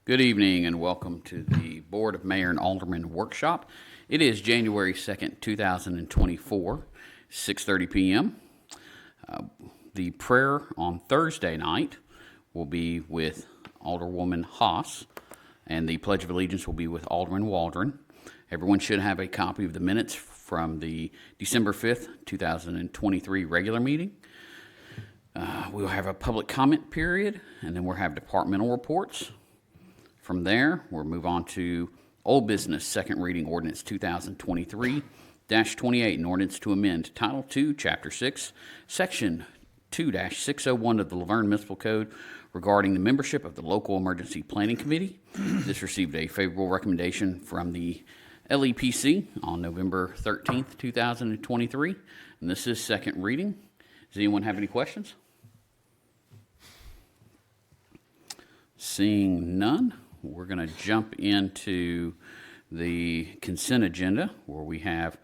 Good evening and welcome to the Board of Mayor and Aldermen Workshop. It is January 2nd, 2024, 6:30 p.m. The prayer on Thursday night will be with Alderwoman Haas, and the Pledge of Allegiance will be with Alderman Waldron. Everyone should have a copy of the minutes from the December 5th, 2023 regular meeting. We'll have a public comment period, and then we'll have departmental reports. From there, we'll move on to old business, second reading ordinance 2023-28, an ordinance to amend Title II, Chapter 6, Section 2-601 of the Laverne Municipal Code regarding the membership of the Local Emergency Planning Committee. This received a favorable recommendation from the LEPC on November 13th, 2023, and this is second reading. Does anyone have any questions? Seeing none, we're going to jump into the consent agenda where we have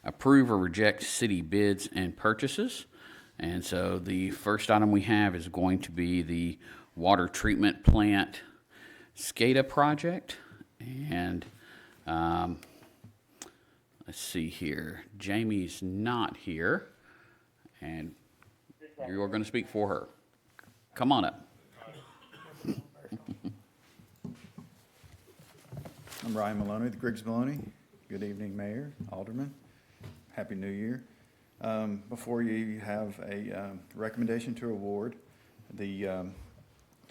approve or reject city bids and purchases. And so the first item we have is going to be the water treatment plant SCADA project. And let's see here. Jamie's not here, and you're going to speak for her. Come on up. I'm Ryan Maloney with Griggs Maloney. Good evening, Mayor, Alderman. Happy New Year. Before you have a recommendation to award the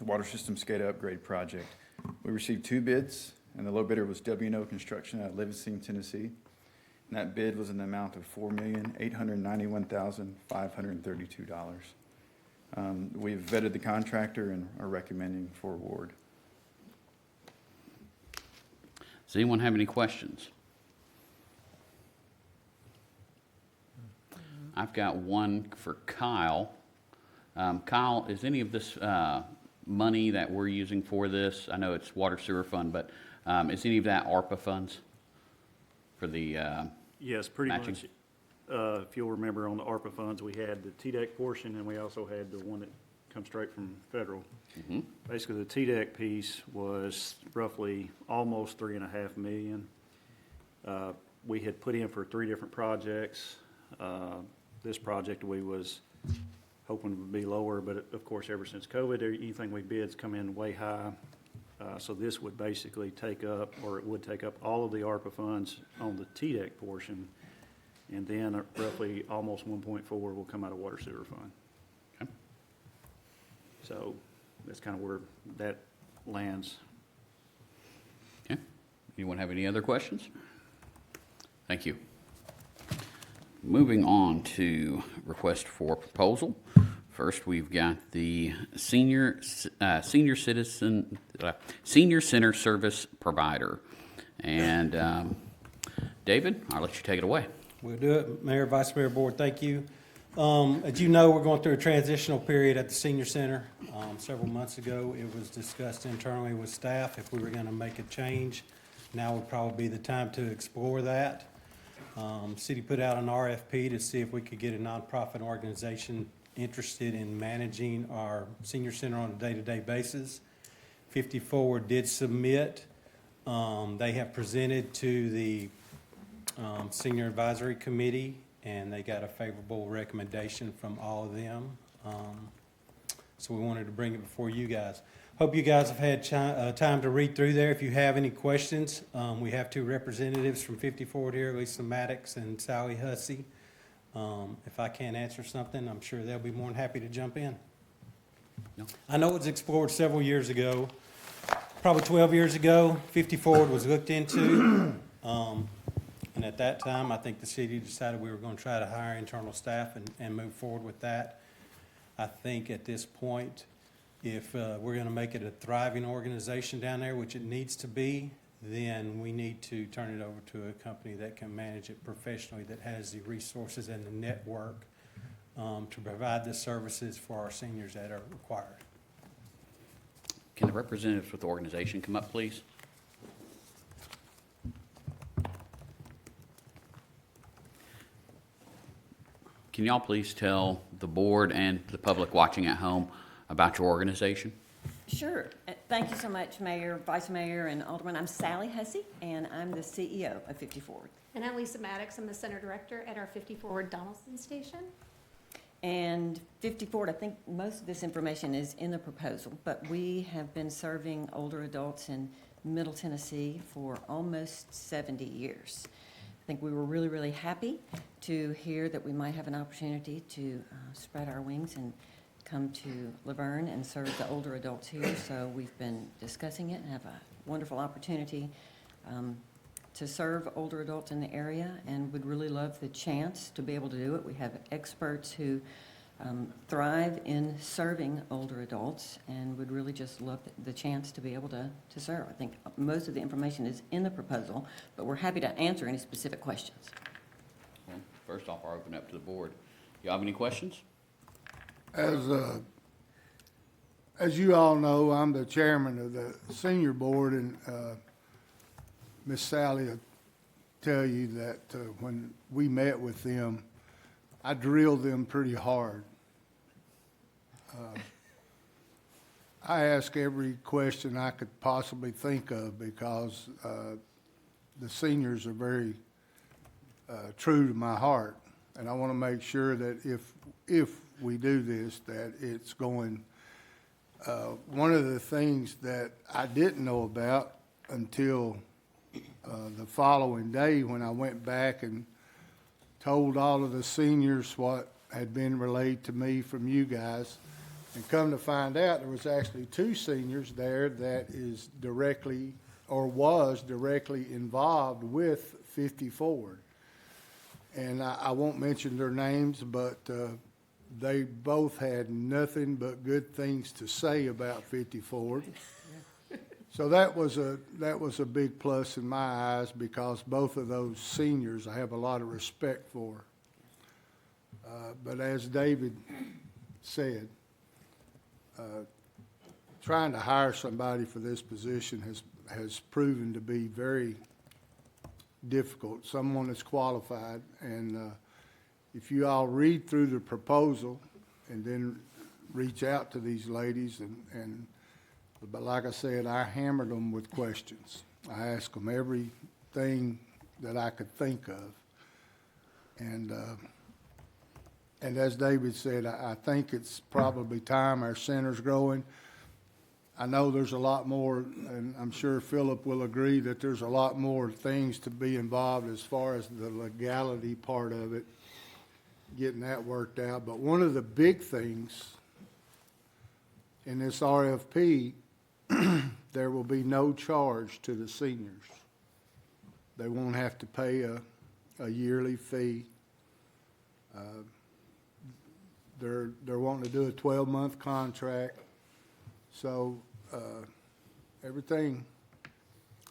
water system SCADA upgrade project. We received two bids, and the low bidder was W&O Construction out of Livingston, Tennessee. And that bid was in the amount of $4,891,532. We've vetted the contractor and are recommending for award. Does anyone have any questions? I've got one for Kyle. Kyle, is any of this money that we're using for this, I know it's water sewer fund, but is any of that ARPA funds for the Yes, pretty matching? much. If you'll remember on the ARPA funds, we had the TDEC portion and we also had the one that comes straight from federal. Mm-hmm. Basically, the TDEC piece was roughly almost $3.5 million. We had put in for 3 different projects. This project we was hoping would be lower, but of course, ever since COVID, anything we bid's come in way high. So this would basically take up, or it would take up all of the ARPA funds on the TDEC portion, and then roughly almost 1.4 will come out of water sewer fund. Okay. So that's kind of where that lands. Okay. Anyone have any other questions? Thank you. Moving on to request for proposal. First, we've got the senior center service provider, and David, I'll let you take it away. We'll do it. Mayor, Vice Mayor, Board, thank you. As you know, we're going through a transitional period at the senior center. Several months ago, it was discussed internally with staff if we were going to make a change. Now would probably be the time to explore that. City put out an RFP to see if we could get a nonprofit organization interested in managing our senior center on a day-to-day basis. 54 did submit. They have presented to the Senior Advisory Committee, and they got a favorable recommendation from all of them. So we wanted to bring it before you guys. Hope you guys have had time to read through there. If you have any questions, we have 2 representatives from 54 here, Lisa Maddox and Sally Hussey. If I can't answer something, I'm sure they'll be more than happy to jump in. No. I know it was explored several years ago, probably 12 years ago. 54 was looked into. And at that time, I think the city decided we were going to try to hire internal staff and move forward with that. I think at this point, if we're going to make it a thriving organization down there, which it needs to be, then we need to turn it over to a company that can manage it professionally, that has the resources and the network to provide the services for our seniors that are required. Can the representatives with the organization come up, please? Can y'all please tell the board and the public watching at home about your organization? Sure. Thank you so much, Mayor, Vice Mayor, and Alderman. I'm Sally Hussey, and I'm the CEO of 50 Forward. And I'm Lisa Maddox. I'm the center director at our 50 Forward Donaldson Station. And 50 Forward, I think most of this information is in the proposal, but we have been serving older adults in Middle Tennessee for almost 70 years. I think we were really, really happy to hear that we might have an opportunity to spread our wings and come to Laverne and serve the older adults here. So we've been discussing it and have a wonderful opportunity to serve older adults in the area, and would really love the chance to be able to do it. We have experts who thrive in serving older adults and would really just love the chance to be able to serve. I think most of the information is in the proposal, but we're happy to answer any specific questions. Well, first off, I'll open up to the board. Y'all have any questions? As you all know, I'm the chairman of the senior board, and Miss Sally will tell you that when we met with them, I drilled them pretty hard. I asked every question I could possibly think of because the seniors are very true to my heart, and I want to make sure that if we do this, that it's going. One of the things that I didn't know about until the following day, when I went back and told all of the seniors what had been relayed to me from you guys, and come to find out there was actually 2 seniors there that is directly or was directly involved with 50 Forward. And I won't mention their names, but they both had nothing but good things to say about 50 Forward. So that was a big plus in my eyes, because both of those seniors I have a lot of respect for. But as David said, trying to hire somebody for this position has proven to be very difficult. Someone that's qualified, and if you all read through the proposal and then reach out to these ladies, but like I said, I hammered them with questions. I asked them everything that I could think of. And as David said, I think it's probably time. Our center's growing. I know there's a lot more, and I'm sure Philip will agree that there's a lot more things to be involved as far as the legality part of it, getting that worked out. But one of the big things in this RFP, there will be no charge to the seniors. They won't have to pay a yearly fee. They're wanting to do a 12-month contract. So everything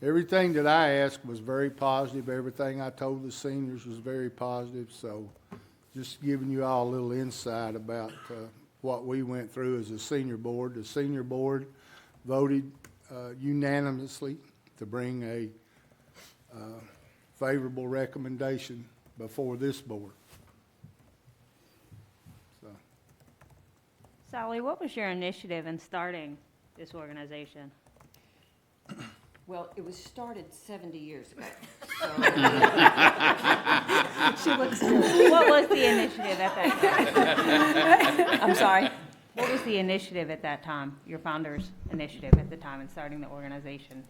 that I asked was very positive. Everything I told the seniors was very positive. So just giving you all a little insight about what we went through as a senior board. The senior board voted unanimously to bring a favorable recommendation before this board. So. Sally, what was your initiative in starting this organization? Well, it was started 70 years ago. She looks good. What was the initiative at that time? I'm sorry? What was the initiative at that time, your founder's initiative at the time in starting the organization?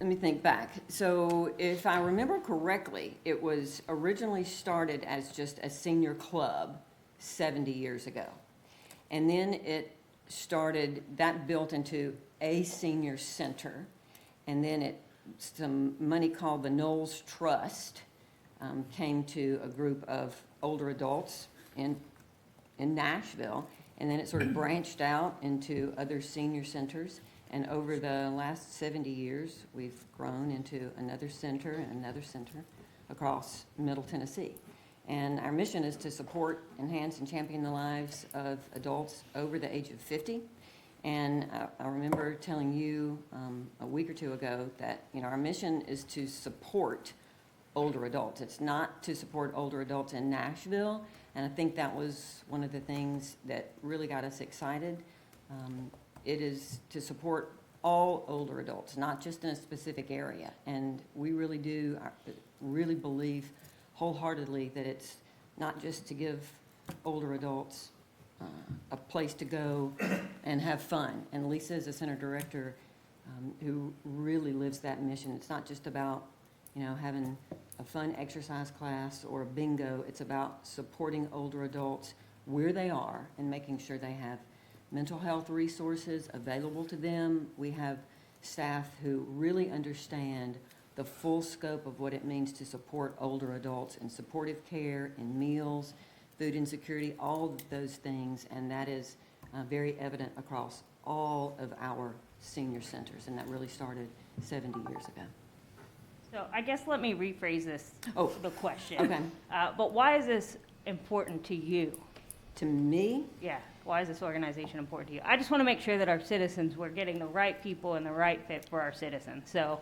Let me think back. So if I remember correctly, it was originally started as just a senior club 70 years ago. And then it started, that built into a senior center. And then some money called the Knowles Trust came to a group of older adults in Nashville. And then it sort of branched out into other senior centers. And over the last 70 years, we've grown into another center and another center across Middle Tennessee. And our mission is to support, enhance, and champion the lives of adults over the age of 50. And I remember telling you a week or two ago that, our mission is to support older adults. It's not to support older adults in Nashville. And I think that was one of the things that really got us excited. it is to support all older adults, not just in a specific area. And we really do, really believe wholeheartedly that it's not just to give older adults a place to go and have fun. And Lisa is a center director who really lives that mission. It's not just about, having a fun exercise class or a bingo. It's about supporting older adults where they are and making sure they have mental health resources available to them. We have staff who really understand the full scope of what it means to support older adults in supportive care, in meals, food insecurity, all of those things, and that is very evident across all of our senior centers, and that really started 70 years ago. So I guess let me rephrase this, the question. Okay. But why is this important to you? To me, Yeah, why is this organization important to you? I just want to make sure that our citizens, we're getting the right people and the right fit for our citizens, so.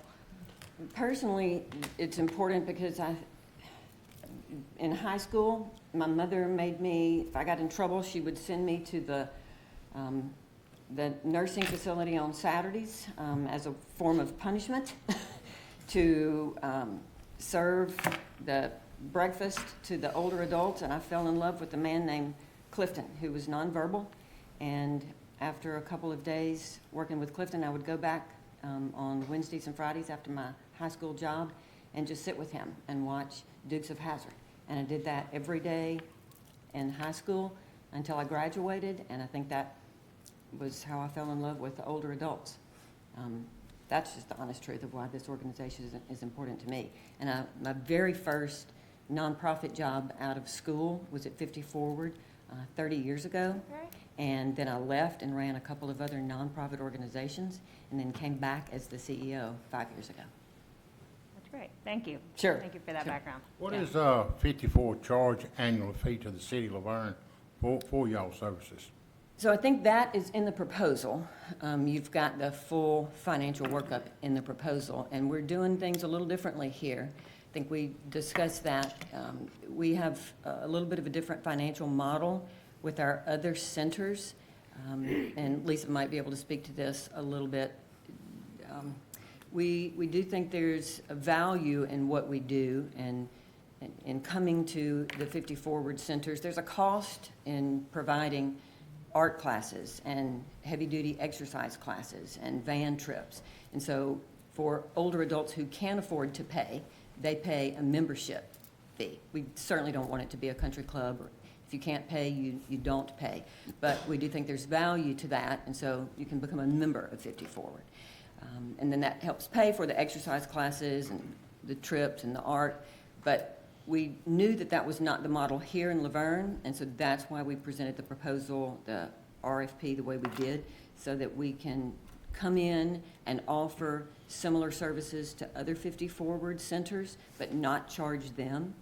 personally, it's important because in high school, my mother made me, if I got in trouble, she would send me to the nursing facility on Saturdays as a form of punishment to serve the breakfast to the older adults. And I fell in love with a man named Clifton, who was nonverbal. And after a couple of days working with Clifton, I would go back on Wednesdays and Fridays after my high school job and just sit with him and watch Dukes of Hazzard. And I did that every day in high school until I graduated, and I think that was how I fell in love with the older adults. That's just the honest truth of why this organization is important to me. And my very first nonprofit job out of school was at 50 Forward 30 years ago. Okay. And then I left and ran a couple of other nonprofit organizations, and then came back as the CEO 5 years ago. That's great, thank you. Sure. Thank you for that Sure. background. What Yeah. is 54 charge annual fee to the city of Laverne for y'all services? So I think that is in the proposal. You've got the full financial workup in the proposal, and we're doing things a little differently here. I think we discussed that. We have a little bit of a different financial model with our other centers, and Lisa might be able to speak to this a little bit. We do think there's a value in what we do, and in coming to the 50 Forward centers, there's a cost in providing art classes and heavy-duty exercise classes and van trips. And so for older adults who can't afford to pay, they pay a membership fee. We certainly don't want it to be a country club, or if you can't pay, you don't pay. But we do think there's value to that, and so you can become a member of 50 Forward. And then that helps pay for the exercise classes and the trips and the art. But we knew that that was not the model here in Laverne, and so that's why we presented the proposal, the RFP, the way we did, so that we can come in and offer similar services to other 50 Forward centers, but not charge them.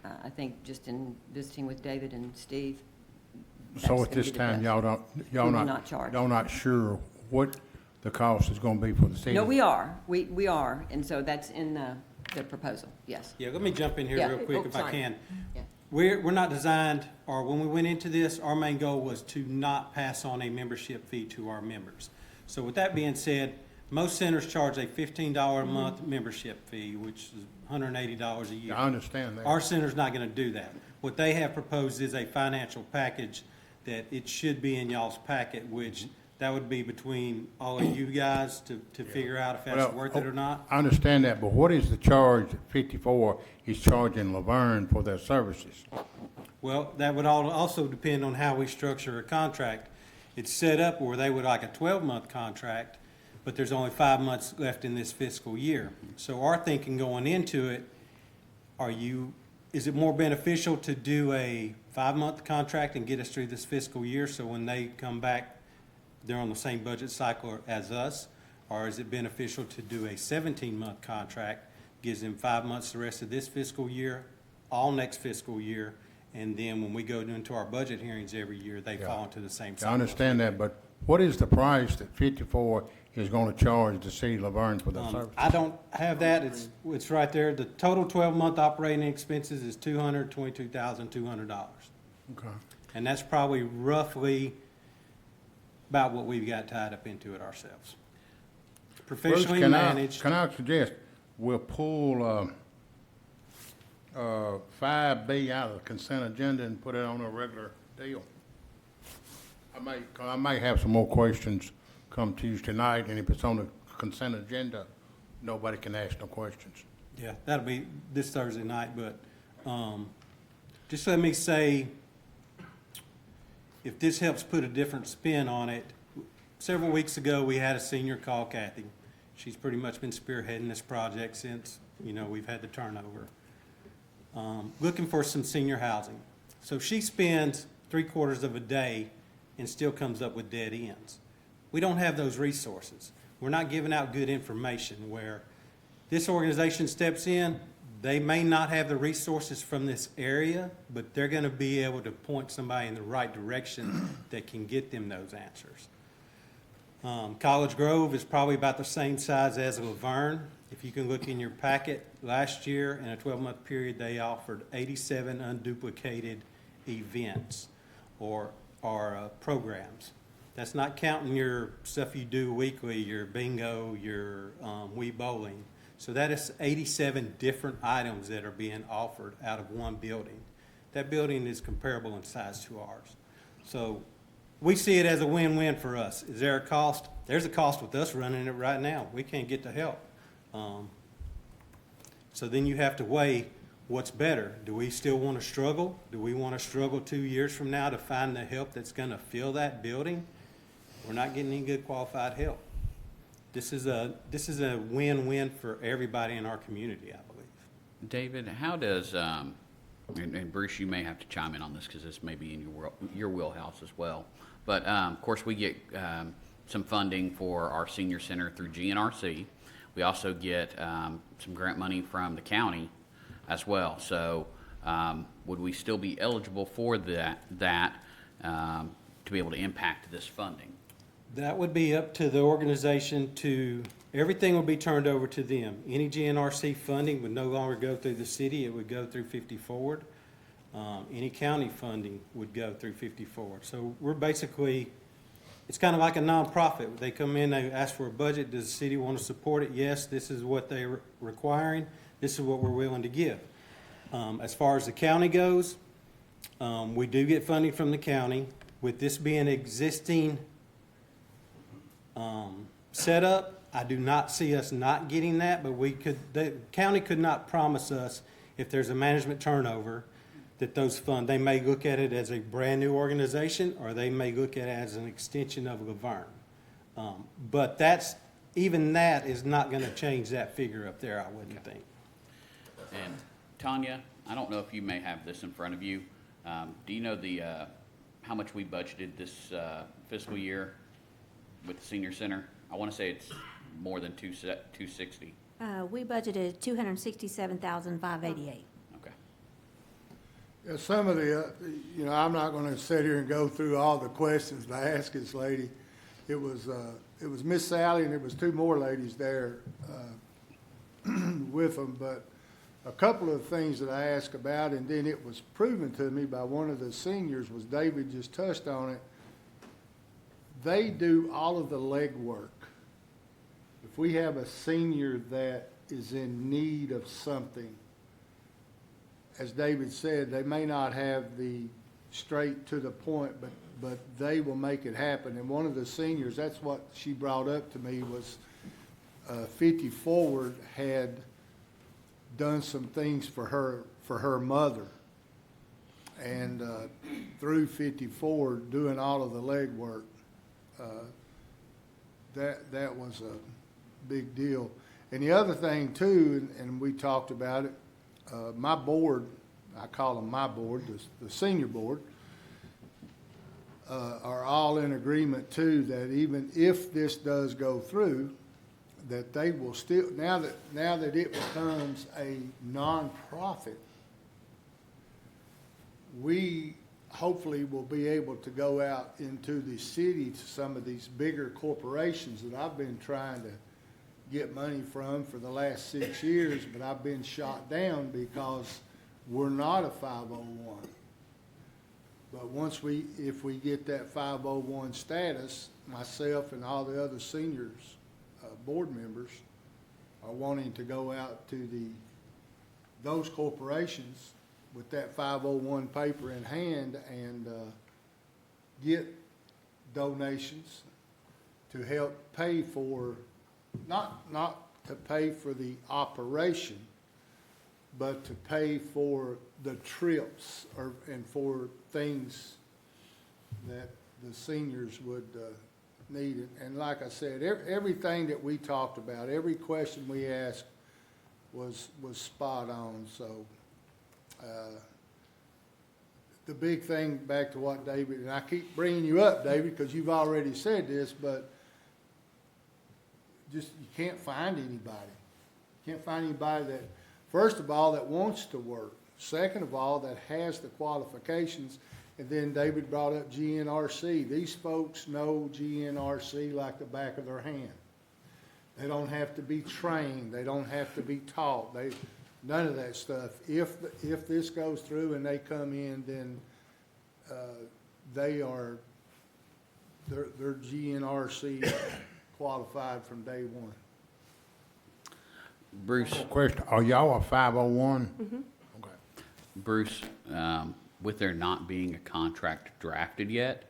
I think just in visiting with David and Steve, that's So gonna at this be the time, best. We will not charge. y'all not sure what the cost is gonna be for the city? No, we are. We are, and so that's in the proposal, yes. Yeah, let me jump in here Yeah. real quick Oh, if I sorry. can. Yeah. We're not designed, or when we went into this, our main goal was to not pass on a membership fee to our members. So with that being said, most centers charge a $15 a month membership fee, which is $180 a year. I understand that. Our center's not gonna do that. What they have proposed is a financial package that it should be in y'all's packet, which that would be between all of you guys to figure out if that's Well, worth it or not. I understand that, but what is the charge 54 is charging Laverne for their services? Well, that would also depend on how we structure a contract. It's set up where they would like a 12-month contract, but there's only 5 months left in this fiscal year. So our thinking going into it, is it more beneficial to do a 5-month contract and get us through this fiscal year, so when they come back, they're on the same budget cycle as us? Or is it beneficial to do a 17-month contract, gives them 5 months the rest of this fiscal year, all next fiscal year, and then when we go into our budget hearings every year, they fall into the same cycle? I understand that, but what is the price that 54 is gonna charge the city of Laverne for their services? I don't have that, it's right there. The total 12-month operating expenses is $222,200. Okay. And that's probably roughly about what we've got tied up into it ourselves. Bruce, Professionally can managed. Can I suggest, we'll pull, 5B out of the consent agenda and put it on a regular deal? I may have some more questions come Tuesday night, and if it's on the consent agenda, nobody can ask no questions. Yeah, that'll be this Thursday night, but just let me say, if this helps put a different spin on it, several weeks ago, we had a senior call Kathy. She's pretty much been spearheading this project since, we've had the turnover. Looking for some senior housing. So she spends 3/4 of a day and still comes up with dead ends. We don't have those resources. We're not giving out good information where this organization steps in, they may not have the resources from this area, but they're gonna be able to point somebody in the right direction that can get them those answers. College Grove is probably about the same size as Laverne. If you can look in your packet, last year, in a 12-month period, they offered 87 unduplicated events or programs. That's not counting your stuff you do weekly, your bingo, your Wii bowling. So that is 87 different items that are being offered out of one building. That building is comparable in size to ours. So we see it as a win-win for us. Is there a cost? There's a cost with us running it right now. We can't get the help. So then you have to weigh what's better. Do we still want to struggle? Do we want to struggle 2 years from now to find the help that's going to fill that building? We're not getting any good qualified help. This is a win-win for everybody in our community, I believe. David, how does, and Bruce, you may have to chime in on this because this may be in your wheelhouse as well. But of course, we get some funding for our senior center through GNRC. We also get some grant money from the county as well. So would we still be eligible for that to be able to impact this funding? That would be up to the organization everything would be turned over to them. Any GNRC funding would no longer go through the city, it would go through 50 Forward. Any county funding would go through 50 Forward. So we're basically, it's kind of like a nonprofit. They come in, they ask for a budget, does the city want to support it? Yes, this is what they're requiring, this is what we're willing to give. As far as the county goes, we do get funding from the county. With this being existing setup, I do not see us not getting that, but the county could not promise us if there's a management turnover that those funds, they may look at it as a brand new organization or they may look at it as an extension of Laverne. But even that is not going to change that figure up there, I wouldn't think. And Tanya, I don't know if you may have this in front of you. Do you know how much we budgeted this fiscal year with the senior center? I want to say it's more than 260. We budgeted $267,588. Okay. Yeah, some of the, I'm not going to sit here and go through all the questions I asked this lady. It was Miss Sally and there was two more ladies there with them, but a couple of things that I asked about, and then it was proven to me by one of the seniors, was David just touched on it. They do all of the legwork. If we have a senior that is in need of something, as David said, they may not have the straight to the point, but they will make it happen. And one of the seniors, that's what she brought up to me, was 50 Forward had done some things for her mother. And through 50 Forward, doing all of the legwork, that was a big deal. And the other thing too, and we talked about it, my board, I call them my board, the senior board, are all in agreement too that even if this does go through, that they will still, now that it becomes a nonprofit, we hopefully will be able to go out into the city to some of these bigger corporations that I've been trying to get money from for the last 6 years, but I've been shot down because we're not a 501. But if we get that 501 status, myself and all the other seniors, board members, are wanting to go out to those corporations with that 501 paper in hand and get donations to help pay for, not to pay for the operation, but to pay for the trips and for things that the seniors would need. And like I said, everything that we talked about, every question we asked was spot on. So the big thing, back to what David, and I keep bringing you up, David, because you've already said this, but just you can't find anybody. You can't find anybody that, first of all, that wants to work. Second of all, that has the qualifications. And then David brought up GNRC. These folks know GNRC like the back of their hand. They don't have to be trained. They don't have to be taught. None of that stuff. If this goes through and they come in, then they're GNRC qualified from day one. Bruce, Question, are y'all a 501? Okay. Bruce, with there not being a contract drafted yet,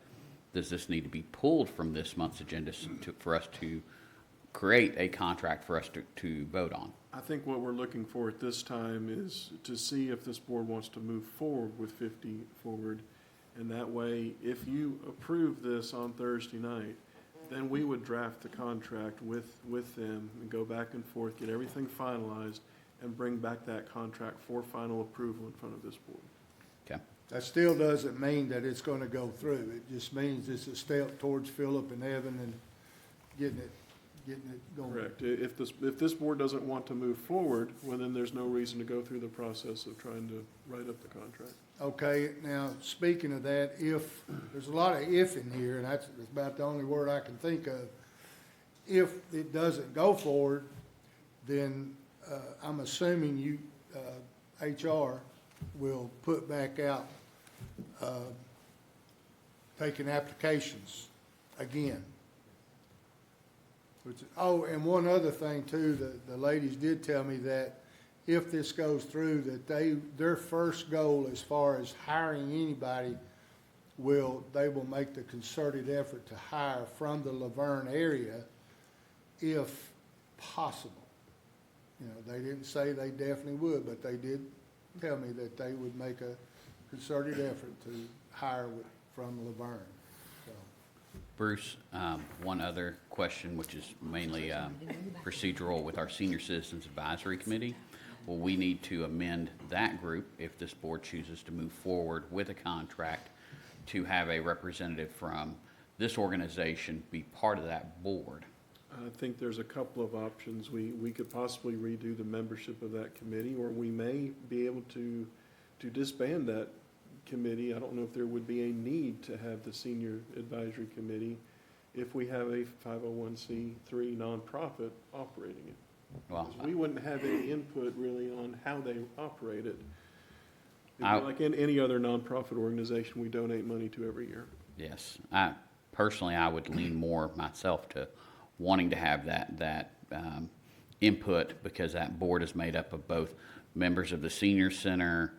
does this need to be pulled from this month's agenda for us to create a contract for us to vote on? I think what we're looking for at this time is to see if this board wants to move forward with 50 forward. And that way, if you approve this on Thursday night, then we would draft the contract with them and go back and forth, get everything finalized, and bring back that contract for final approval in front of this board. Okay. That still doesn't mean that it's going to go through. It just means it's a step towards Philip and Evan and getting it going. Correct. If this board doesn't want to move forward, well, then there's no reason to go through the process of trying to write up the contract. Okay, now, speaking of that, if, there's a lot of if in here, and that's about the only word I can think of. If it doesn't go forward, then I'm assuming you, HR, will put back out taking applications again. Oh, and one other thing too, the ladies did tell me that if this goes through, that their first goal as far as hiring anybody they will make the concerted effort to hire from the Laverne area if possible. You know, they didn't say they definitely would, but they did tell me that they would make a concerted effort to hire from Laverne. So. Bruce, one other question, which is mainly procedural with our Senior Citizens Advisory Committee. Will we need to amend that group if this board chooses to move forward with a contract to have a representative from this organization be part of that board? I think there's a couple of options. We could possibly redo the membership of that committee, or we may be able to disband that committee. I don't know if there would be a need to have the Senior Advisory Committee if we have a 501c3 nonprofit operating it. Well, We wouldn't have any input really on how they operate it. Like in any other nonprofit organization we donate money to every year. yes. Personally, I would lean more myself to wanting to have that input, because that board is made up of both members of the senior center,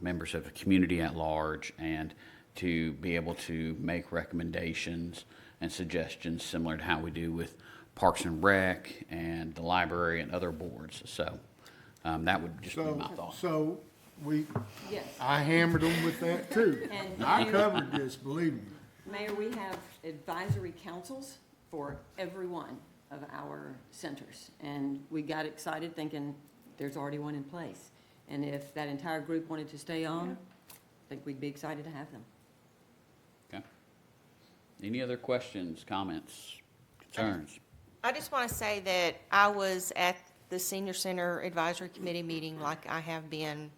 members of the community at large, and to be able to make recommendations and suggestions similar to how we do with Parks and Rec and the library and other boards. So that would just be my thought. So Yes. I hammered them with that too. And I you- covered this, believe me. Mayor, we have advisory councils for every one of our centers. And we got excited thinking there's already one in place. And if that entire group wanted to stay on, I think we'd be excited to have them. Okay. Any other questions, comments, concerns? I just want to say that I was at the Senior Center Advisory Committee meeting, like I have been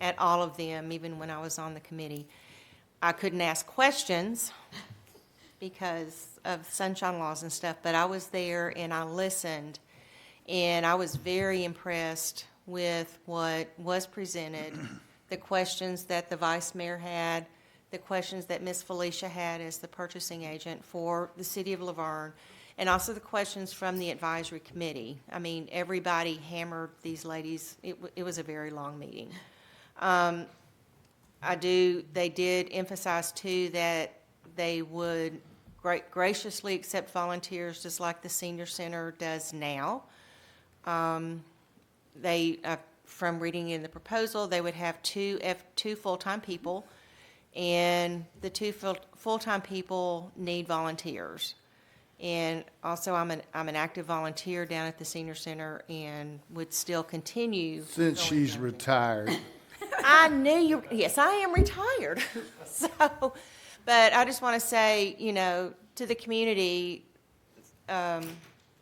at all of them, even when I was on the committee. I couldn't ask questions because of sunshine laws and stuff, but I was there and I listened, and I was very impressed with what was presented, the questions that the vice mayor had, the questions that Ms. Felicia had as the purchasing agent for the city of Laverne, and also the questions from the advisory committee. I mean, everybody hammered these ladies. It was a very long meeting. They did emphasize too that they would graciously accept volunteers just like the senior center does now. From reading in the proposal, they would have two full-time people, and the two full-time people need volunteers. And also, I'm an active volunteer down at the senior center and would still continue. Since going she's down there. retired, I knew you, yes, I am retired. So, but I just want to say, to the community,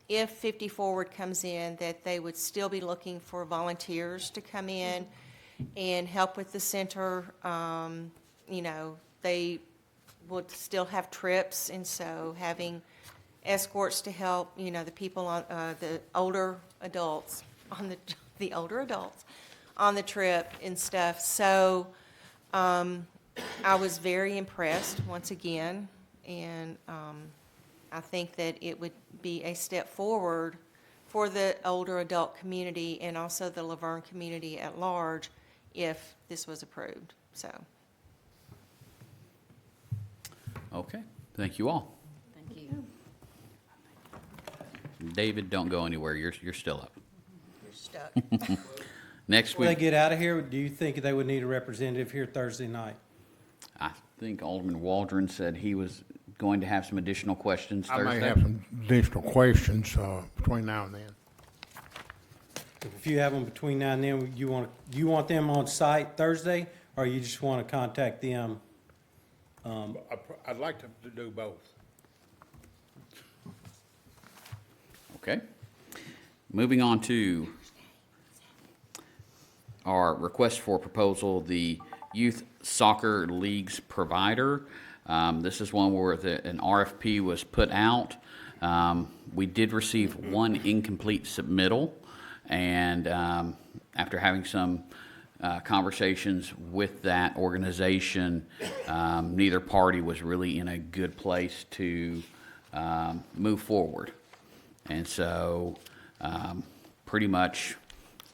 if 50 Forward comes in, that they would still be looking for volunteers to come in and help with the center. They would still have trips, and so having escorts to help, the people on, the older adults on the older adults on the trip and stuff. So I was very impressed once again, and I think that it would be a step forward for the older adult community and also the Laverne community at large if this was approved. So, Okay, thank you all. Thank you. David, don't go anywhere. You're still up. you're stuck. Next Before they week, get out of here, do you think they would need a representative here Thursday night? I think Alderman Waldron said he was going to have some additional questions I Thursday. may have some additional questions between now and then. If you have them between now and then, you want them on site Thursday, or you just want to contact them? I'd like to do both. Okay. Moving on to our request for proposal, the Youth Soccer Leagues Provider. This is one where an RFP was put out. We did receive one incomplete submittal, and after having some conversations with that organization, neither party was really in a good place to move forward. And so, pretty much,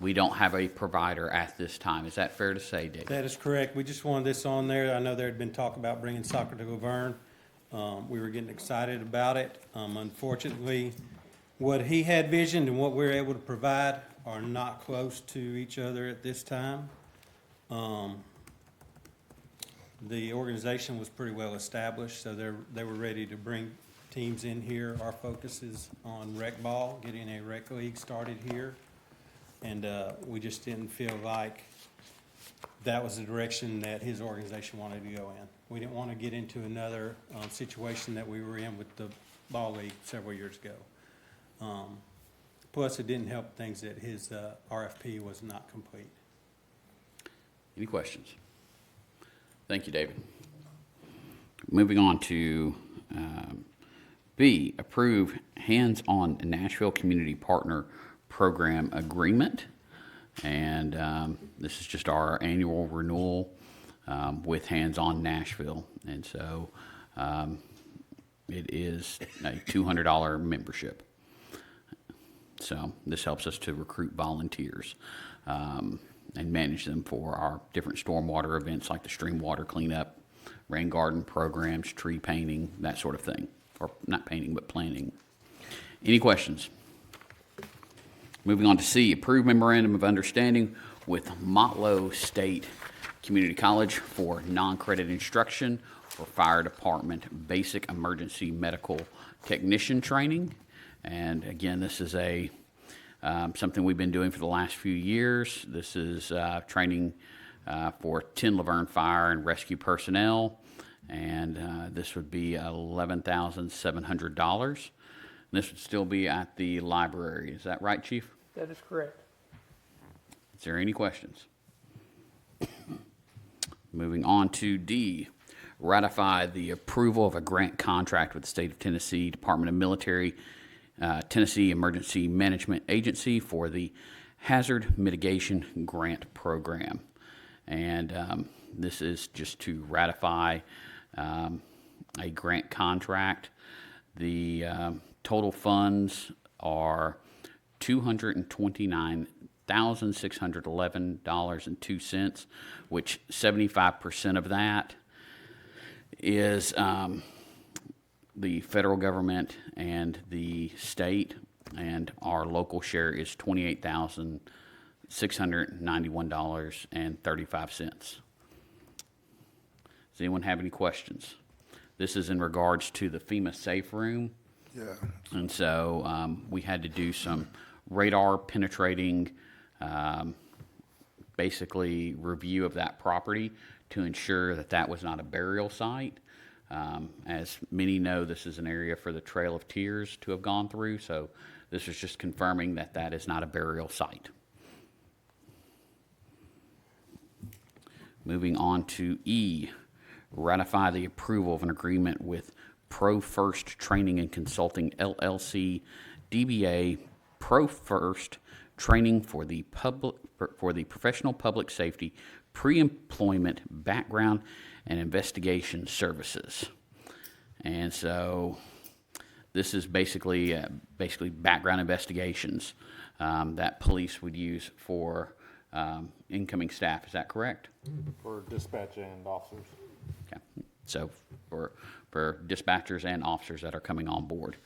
we don't have a provider at this time. Is that fair to say, Dave? That is correct. We just wanted this on there. I know there had been talk about bringing soccer to Laverne. We were getting excited about it. Unfortunately, what he had visioned and what we're able to provide are not close to each other at this time. The organization was pretty well established, so they were ready to bring teams in here. Our focus is on rec ball, getting a rec league started here. And we just didn't feel like that was the direction that his organization wanted to go in. We didn't want to get into another situation that we were in with the ball league several years ago. Plus, it didn't help things that his RFP was not complete. Any questions? Thank you, David. Moving on to B, approve hands-on Nashville Community Partner Program Agreement. And this is just our annual renewal with Hands-on Nashville. And so it is a $200 membership. So this helps us to recruit volunteers and manage them for our different stormwater events like the stream water cleanup, rain garden programs, tree painting, that sort of thing. Or not painting, but planting. Any questions? Moving on to C, approve memorandum of understanding with Motlow State Community College for non-credit instruction for fire department basic emergency medical technician training. And again, this is something we've been doing for the last few years. This is training for 10 Laverne Fire and Rescue personnel, and this would be $11,700. And this would still be at the library. Is that right, Chief? That is correct. Is there any questions? Moving on to D, ratify the approval of a grant contract with the State of Tennessee Department of Military Tennessee Emergency Management Agency for the Hazard Mitigation Grant Program. And This is just to ratify a grant contract. The total funds are $229,611.02, which 75% of that is the federal government and the state, and our local share is $28,691.35. Does anyone have any questions? This is in regards to the FEMA safe room. Yeah. And so we had to do some radar penetrating, basically review of that property to ensure that that was not a burial site. As many know, this is an area for the Trail of Tears to have gone through, so this is just confirming that that is not a burial site. Moving on to E, ratify the approval of an agreement with Pro First Training and Consulting LLC, DBA Pro First Training for the professional public safety pre-employment background and investigation services. And so this is basically background investigations that police would use for incoming staff. Is that correct? For dispatch and officers. Okay. So for dispatchers and officers that are coming on board.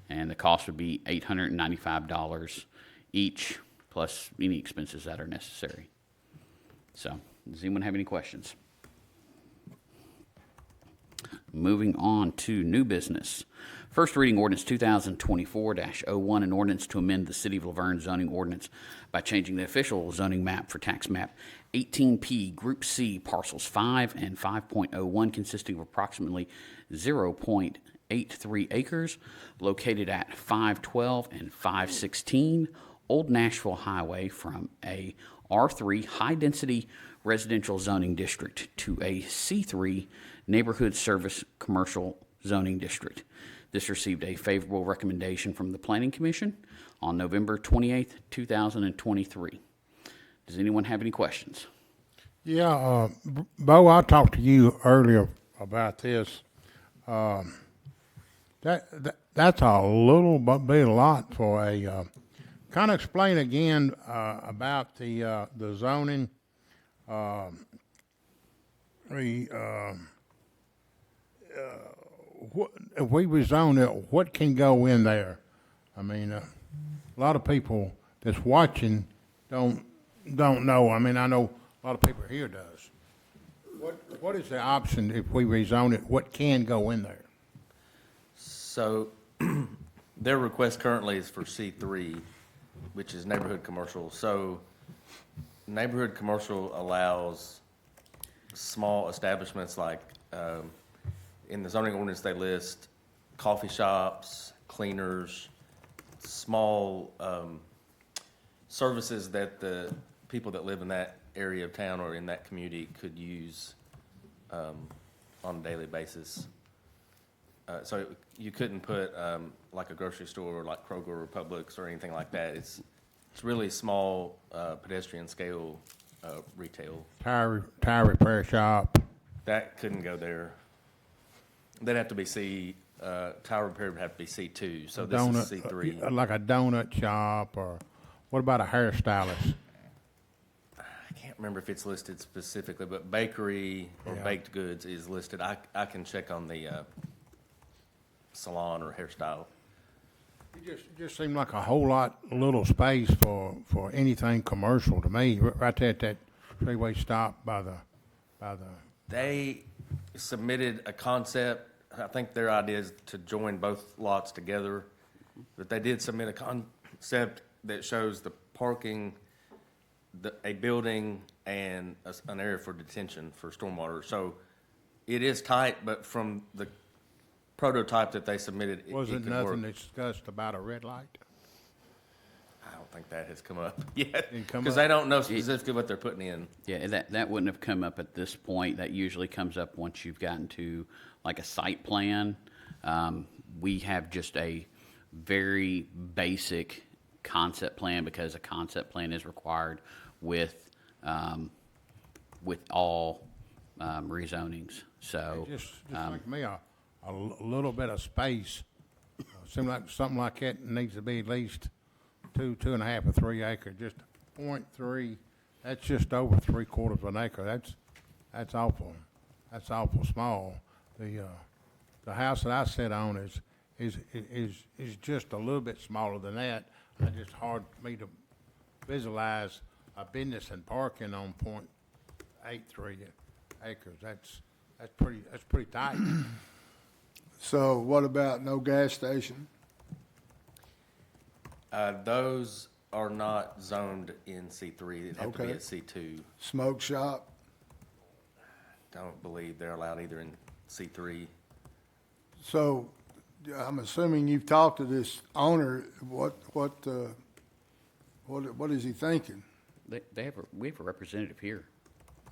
And the cost would be $895 each, plus any expenses that are necessary. So, does anyone have any questions? Moving on to new business. First reading ordinance 2024-01, an ordinance to amend the City of Laverne zoning ordinance by changing the official zoning map for tax map 18P Group C parcels 5 and 5.01 consisting of approximately 0.83 acres located at 512 and 516 Old Nashville Highway from a R3 high-density residential zoning district to a C3 neighborhood service commercial zoning district. This received a favorable recommendation from the Planning Commission on November 28th, 2023. Does anyone have any questions? Yeah, Bo, I talked to you earlier about this. That's a little bit a lot for a, kind of explain again about the zoning. If we rezone it, what can go in there? I mean, a lot of people that's watching don't know. I mean, I know a lot of people here does. What is the option if we rezone it? What can go in there? So their request currently is for C3, which is neighborhood commercial. So neighborhood commercial allows small establishments like, in the zoning ordinance, they list coffee shops, cleaners, small services that the people that live in that area of town or in that community could use on a daily basis. So you couldn't put like a grocery store like Kroger or Publix or anything like that. It's really small pedestrian scale retail. Tire repair shop. That couldn't go there. They'd have to be tire repair would have to be C2, so this is C3. Like a donut shop, or what about a hairstylist? I can't remember if it's listed specifically, but bakery or baked goods is listed. I can check on the salon or hairstyle. It just seemed like a whole little space for anything commercial to me, right there at that freeway stop by the. They submitted a concept. I think their idea is to join both lots together, but they did submit a concept that shows the parking, a building, and an area for detention for stormwater. So it is tight, but from the prototype that they submitted, it Wasn't could nothing work. discussed about a red light? I don't think that has come up yet, Didn't come because up? they don't know specifically what they're putting in. Yeah, that wouldn't have come up at this point. That usually comes up once you've gotten to like a site plan. We have just a very basic concept plan because a concept plan is required with all rezonings. So, Just like me, a little bit of space, seem like something like that needs to be at least 2.5 or 3 acre, just 0.3, that's just over 3/4 of an acre, that's awful small. The house that I sit on is just a little bit smaller than that. It's just hard for me to visualize a business and parking on 0.83 acres. That's pretty tight. So what about no gas station? Those are not zoned in C3. It'd have to be Okay. at C2. Smoke shop? Don't believe they're allowed either in C3. So I'm assuming you've talked to this owner. What is he thinking? we have a representative here.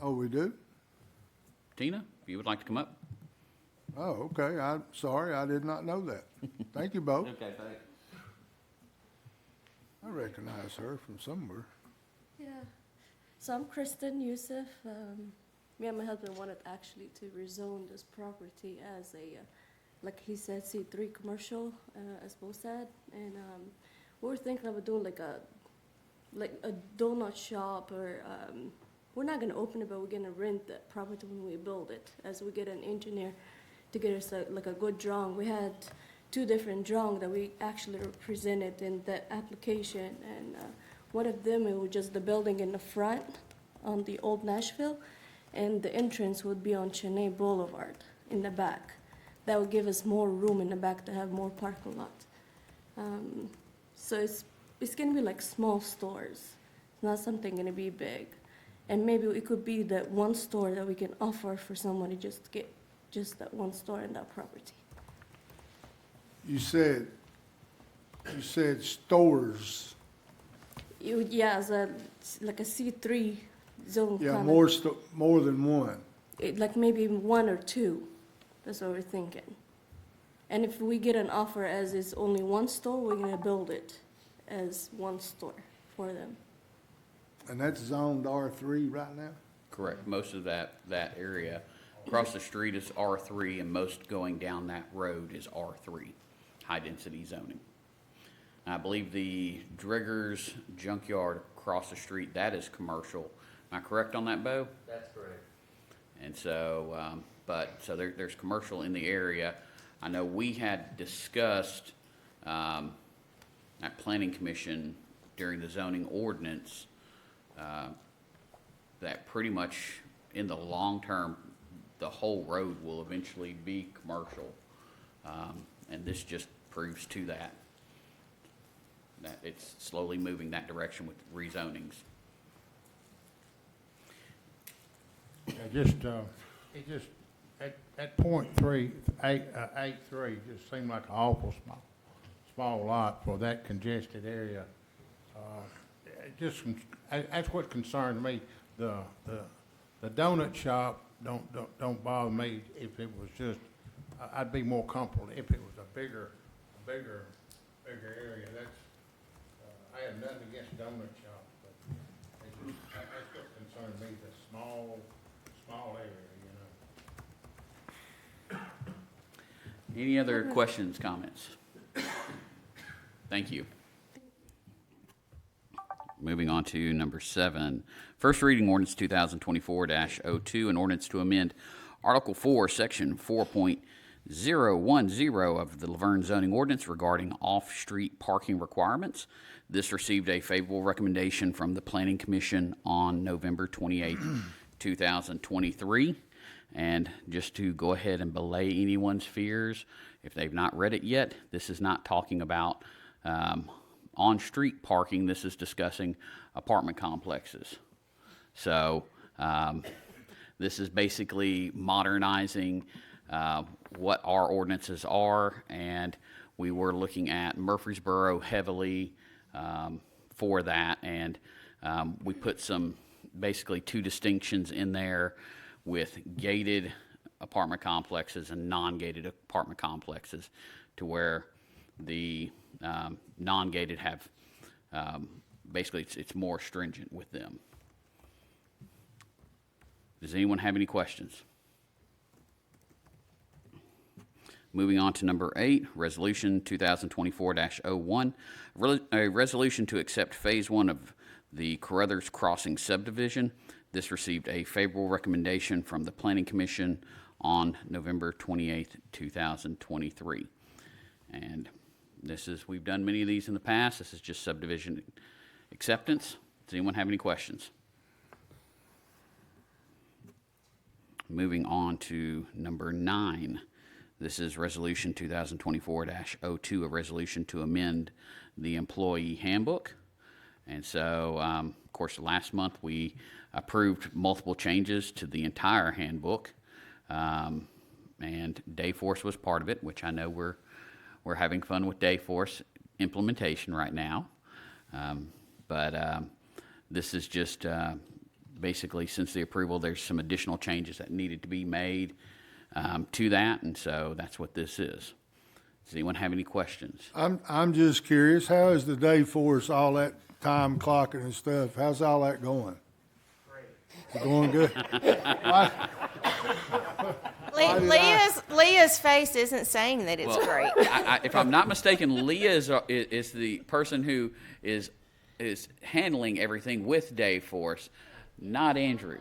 Oh, we do? Tina, if you would like to come up. Oh, okay. I'm sorry, I did not know that. Thank you both. Okay, thanks. I recognize her from somewhere. Yeah. So I'm Kristen Youssef. Me and my husband wanted actually to rezone this property as a, like he said, C3 commercial, as Bo said. And we were thinking of doing like a donut shop, or we're not gonna open it, but we're gonna rent the property when we build it, as we get an engineer to get us a good drawing. We had 2 different drawings that we actually presented in the application, and one of them, it was just the building in the front on the old Nashville, and the entrance would be on Cheney Boulevard in the back. That would give us more room in the back to have more parking lot. So it's gonna be like small stores. It's not something gonna be big. And maybe it could be that one store that we can offer for somebody just to get just that one store in that property. You said stores. Yeah, it's like a C3 zone. Yeah, kinda. more than one. Like maybe 1 or 2. That's what we're thinking. And if we get an offer as is only one store, we're gonna build it as one store for them. And that's zoned R3 right now? Correct. Most of that area across the street is R3, and most going down that road is R3, high-density zoning. I believe the Driggers Junkyard across the street, that is commercial. Am I correct on that, Bo? That's correct. And so, so there's commercial in the area. I know we had discussed at Planning Commission during the zoning ordinance that pretty much in the long term, the whole road will eventually be commercial. And this just proves to that it's slowly moving that direction with rezonings. It just, at 0.83 just seemed like an awful small lot for that congested area. That's what concerns me. The donut shop don't bother me if it was just, I'd be more comfortable if it was a bigger area. I have nothing against donut shops, but that's what concerns me, the small area, you know. Any other questions, comments? Thank you. Moving on to number 7. First reading ordinance 2024-02, an ordinance to amend Article 4, Section 4.010 of the Laverne zoning ordinance regarding off-street parking requirements. This received a favorable recommendation from the Planning Commission on November 28, 2023. And just to go ahead and belay anyone's fears, if they've not read it yet, this is not talking about on-street parking. This is discussing apartment complexes. So this is basically modernizing what our ordinances are, and we were looking at Murfreesboro heavily for that, and we put basically 2 distinctions in there with gated apartment complexes and non-gated apartment complexes, to where the non-gated have, basically it's more stringent with them. Does anyone have any questions? Moving on to number 8, Resolution 2024-01, a resolution to accept Phase 1 of the Carruthers Crossing subdivision. This received a favorable recommendation from the Planning Commission on November 28th, 2023. And we've done many of these in the past. This is just subdivision acceptance. Does anyone have any questions? Moving on to number 9. This is Resolution 2024-02, a resolution to amend the employee handbook. And so, of course, last month we approved multiple changes to the entire handbook, and Dayforce was part of it, which I know we're having fun with Dayforce implementation right now. But this is just basically, since the approval, there's some additional changes that needed to be made to that, and so that's what this is. Does anyone have any questions? I'm just curious, how is the Dayforce, all that time clocking and stuff, how's all that going? Great. Going good? Leah's face isn't saying that it's great. If I'm not mistaken, Leah is the person who is handling everything with Dayforce, not Andrew.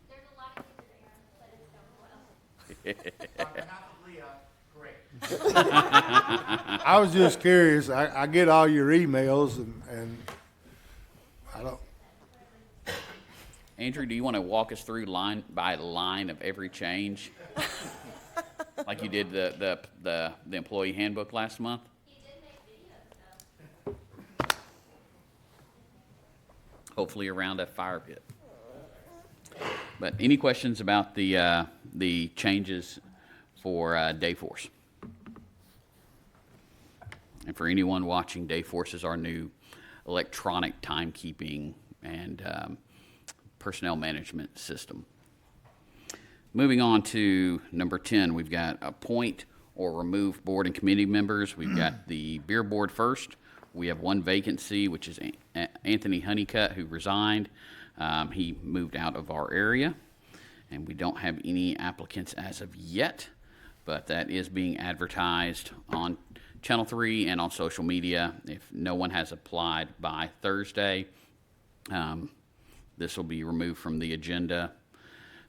There's a lot of things that Aaron, but it's going well. I was just curious, I get all your emails and I don't, Andrew, do you want to walk us through line by line of every change? Like you did the employee handbook last month? He did make videos, though. Hopefully around a fire pit. But any questions about the changes for Dayforce? And for anyone watching, Dayforce is our new electronic timekeeping and personnel management system. Moving on to number 10, we've got appoint or remove board and committee members. We've got the beer board first. We have one vacancy, which is Anthony Honeycutt, who resigned. He moved out of our area, and we don't have any applicants as of yet, but that is being advertised on Channel 3 and on social media. If no one has applied by Thursday, this will be removed from the agenda.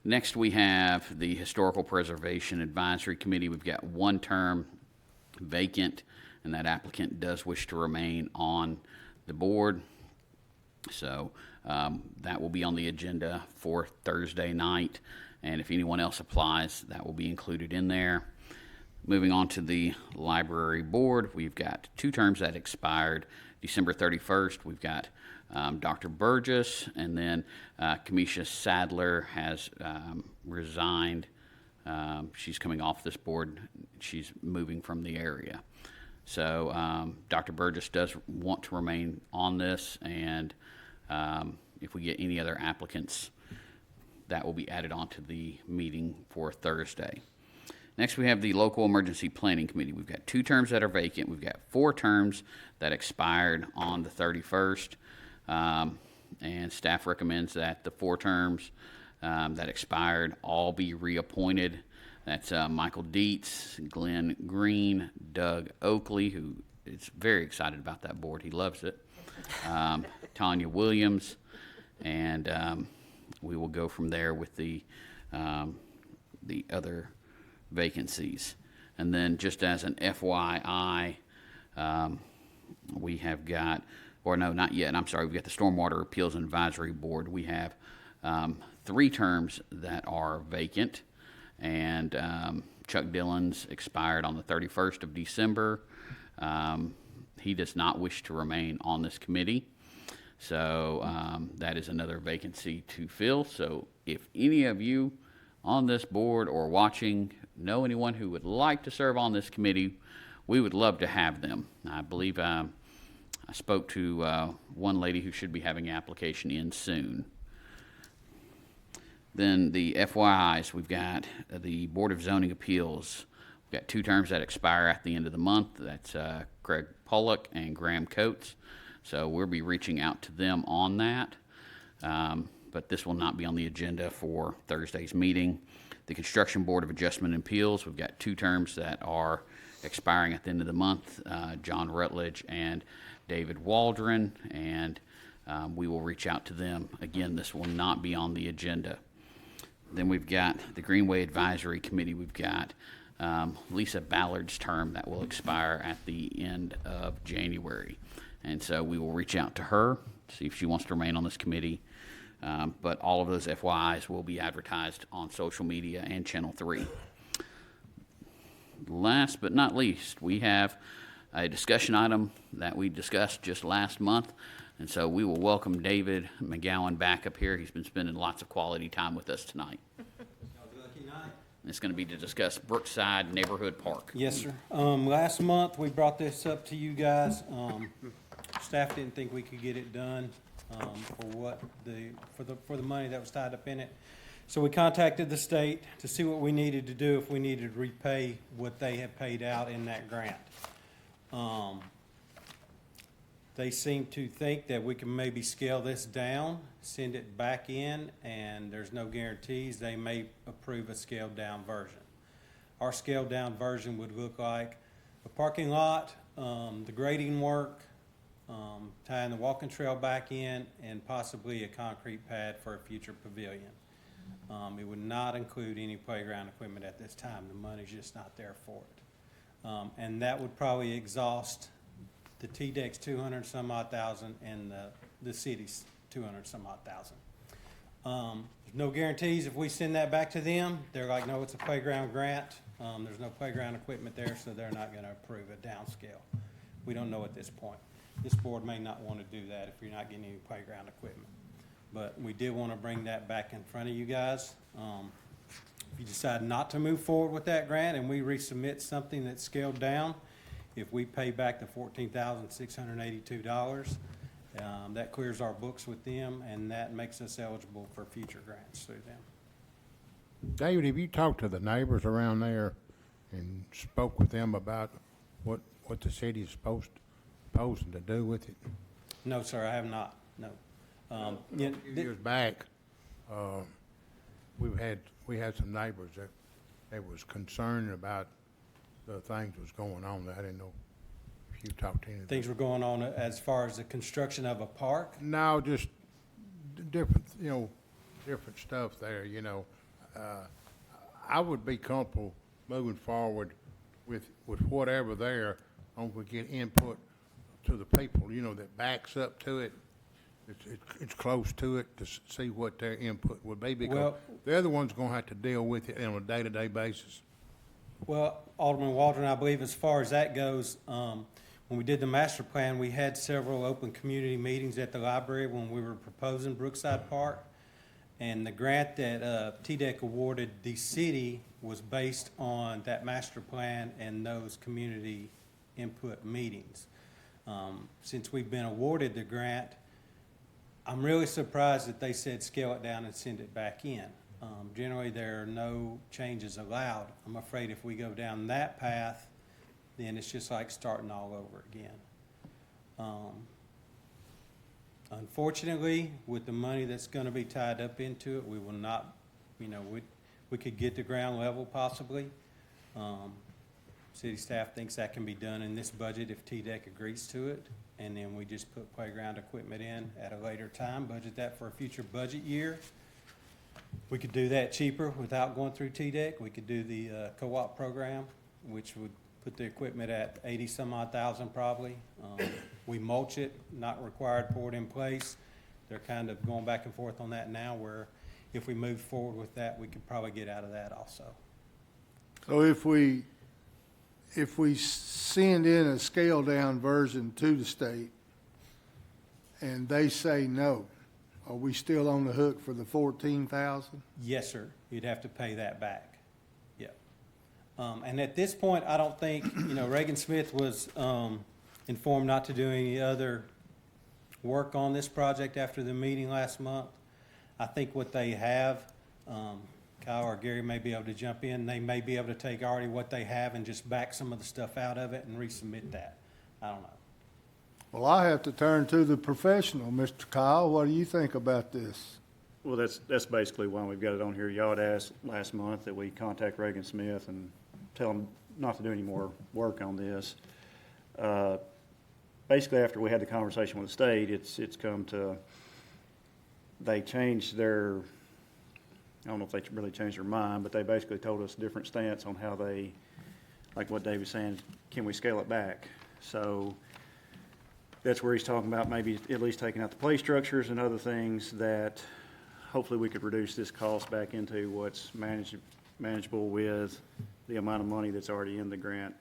Next, we have the Historical Preservation Advisory Committee. We've got one term vacant, and that applicant does wish to remain on the board. So that will be on the agenda for Thursday night, and if anyone else applies, that will be included in there. Moving on to the library board, we've got two terms that expired December 31st. We've got Dr. Burgess, and then Kamisha Sadler has resigned. She's coming off this board. She's moving from the area. So Dr. Burgess does want to remain on this, and if we get any other applicants, that will be added onto the meeting for Thursday. Next, we have the Local Emergency Planning Committee. We've got two terms that are vacant. We've got four terms that expired on the 31st, and staff recommends that the four terms that expired all be reappointed. That's Michael Dietz, Glenn Green, Doug Oakley, who is very excited about that board. He loves it. Tanya Williams, and we will go from there with the other vacancies. And then just as an FYI, we have got, or no, not yet, I'm sorry, we've got the Stormwater Appeals and Advisory Board. We have three terms that are vacant, and Chuck Dillon's expired on the 31st of December. He does not wish to remain on this committee, so that is another vacancy to fill. So if any of you on this board or watching know anyone who would like to serve on this committee, we would love to have them. I believe I spoke to one lady who should be having an application in soon. Then the FYIs, we've got the Board of Zoning Appeals. We've got two terms that expire at the end of the month. That's Craig Pollock and Graham Coates. So we'll be reaching out to them on that. but this will not be on the agenda for Thursday's meeting. The Construction Board of Adjustment and Appeals, we've got 2 terms that are expiring at the end of the month, John Rutledge and David Waldron, and we will reach out to them. Again, this will not be on the agenda. Then we've got the Greenway Advisory Committee. We've got Lisa Ballard's term that will expire at the end of January. And so we will reach out to her, see if she wants to remain on this committee. But all of those FYIs will be advertised on social media and Channel 3. Last but not least, we have a discussion item that we discussed just last month. And so we will welcome David McGowan back up here. He's been spending lots of quality time with us tonight. It's going to be to discuss Brookside Neighborhood Park. Yes, sir. Last month, we brought this up to you guys. Staff didn't think we could get it done, for the money that was tied up in it. So we contacted the state to see what we needed to do, if we needed to repay what they had paid out in that grant. They seem to think that we can maybe scale this down, send it back in, and there's no guarantees. They may approve a scaled-down version. Our scaled-down version would look like a parking lot, the grading work, tying the walking trail back in, and possibly a concrete pad for a future pavilion. It would not include any playground equipment at this time. The money's just not there for it. And that would probably exhaust the TDEC's 200 some odd thousand and the city's 200 some odd thousand. There's no guarantees if we send that back to them. They're like, no, it's a playground grant. There's no playground equipment there, so they're not going to approve a downscale. We don't know at this point. This board may not want to do that if you're not getting any playground equipment. But we did want to bring that back in front of you guys. If you decide not to move forward with that grant and we resubmit something that's scaled down, if we pay back the $14,682, that clears our books with them, and that makes us eligible for future grants through them. David, have you talked to the neighbors around there and spoke with them about what the city is proposing to do with it? No, sir, I have not, no. A few years back, we had some neighbors that they was concerned about the things that was going on. I didn't know if you talked to anything. Things were going on as far as the construction of a park? No, just different, different stuff there, I would be comfortable moving forward with whatever there, on we get input to the people, that backs up to it. It's close to it to see what their input would be, because they're the ones gonna have to deal with it on a day-to-day basis. Well, Alderman Waldron, I believe as far as that goes, when we did the master plan, we had several open community meetings at the library when we were proposing Brookside Park. And the grant that TDEC awarded the city was based on that master plan and those community input meetings. Since we've been awarded the grant, I'm really surprised that they said scale it down and send it back in. Generally, there are no changes allowed. I'm afraid if we go down that path, then it's just like starting all over again. Unfortunately, with the money that's going to be tied up into it, we will not, we could get the ground level possibly. City staff thinks that can be done in this budget if TDEC agrees to it. And then we just put playground equipment in at a later time, budget that for a future budget year. We could do that cheaper without going through TDEC. We could do the co-op program, which would put the equipment at 80 some odd thousand probably. We mulch it, not required, pour it in place. They're kind of going back and forth on that now, where if we move forward with that, we could probably get out of that also. So if we send in a scaled-down version to the state and they say no, are we still on the hook for the $14,000? Yes, sir. You'd have to pay that back. Yep. And at this point, I don't think, Reagan Smith was informed not to do any other work on this project after the meeting last month. I think what they have, Kyle or Gary may be able to jump in. They may be able to take already what they have and just back some of the stuff out of it and resubmit that. I don't know. Well, I have to turn to the professional, Mr. Kyle. What do you think about this? Well, that's basically why we've got it on here. Y'all had asked last month that we contact Reagan Smith and tell them not to do any more work on this. Basically, after we had the conversation with the state, it's come to, they changed their, I don't know if they really changed their mind, but they basically told us a different stance on how they, like what Dave was saying, can we scale it back? So that's where he's talking about maybe at least taking out the play structures and other things that hopefully we could reduce this cost back into what's manageable with the amount of money that's already in the grant,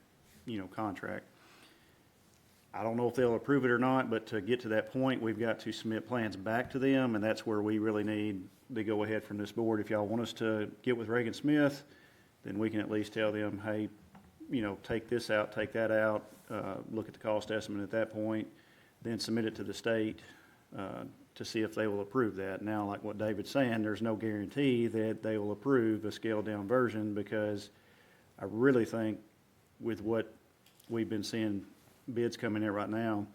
contract. I don't know if they'll approve it or not, but to get to that point, we've got to submit plans back to them, and that's where we really need the go-ahead from this board. If y'all want us to get with Reagan Smith, then we can at least tell them, hey, take this out, take that out, look at the cost estimate at that point, then submit it to the state to see if they will approve that. Now, like what David's saying, there's no guarantee that they will approve a scaled-down version, because I really think with what we've been seeing bids coming in right now,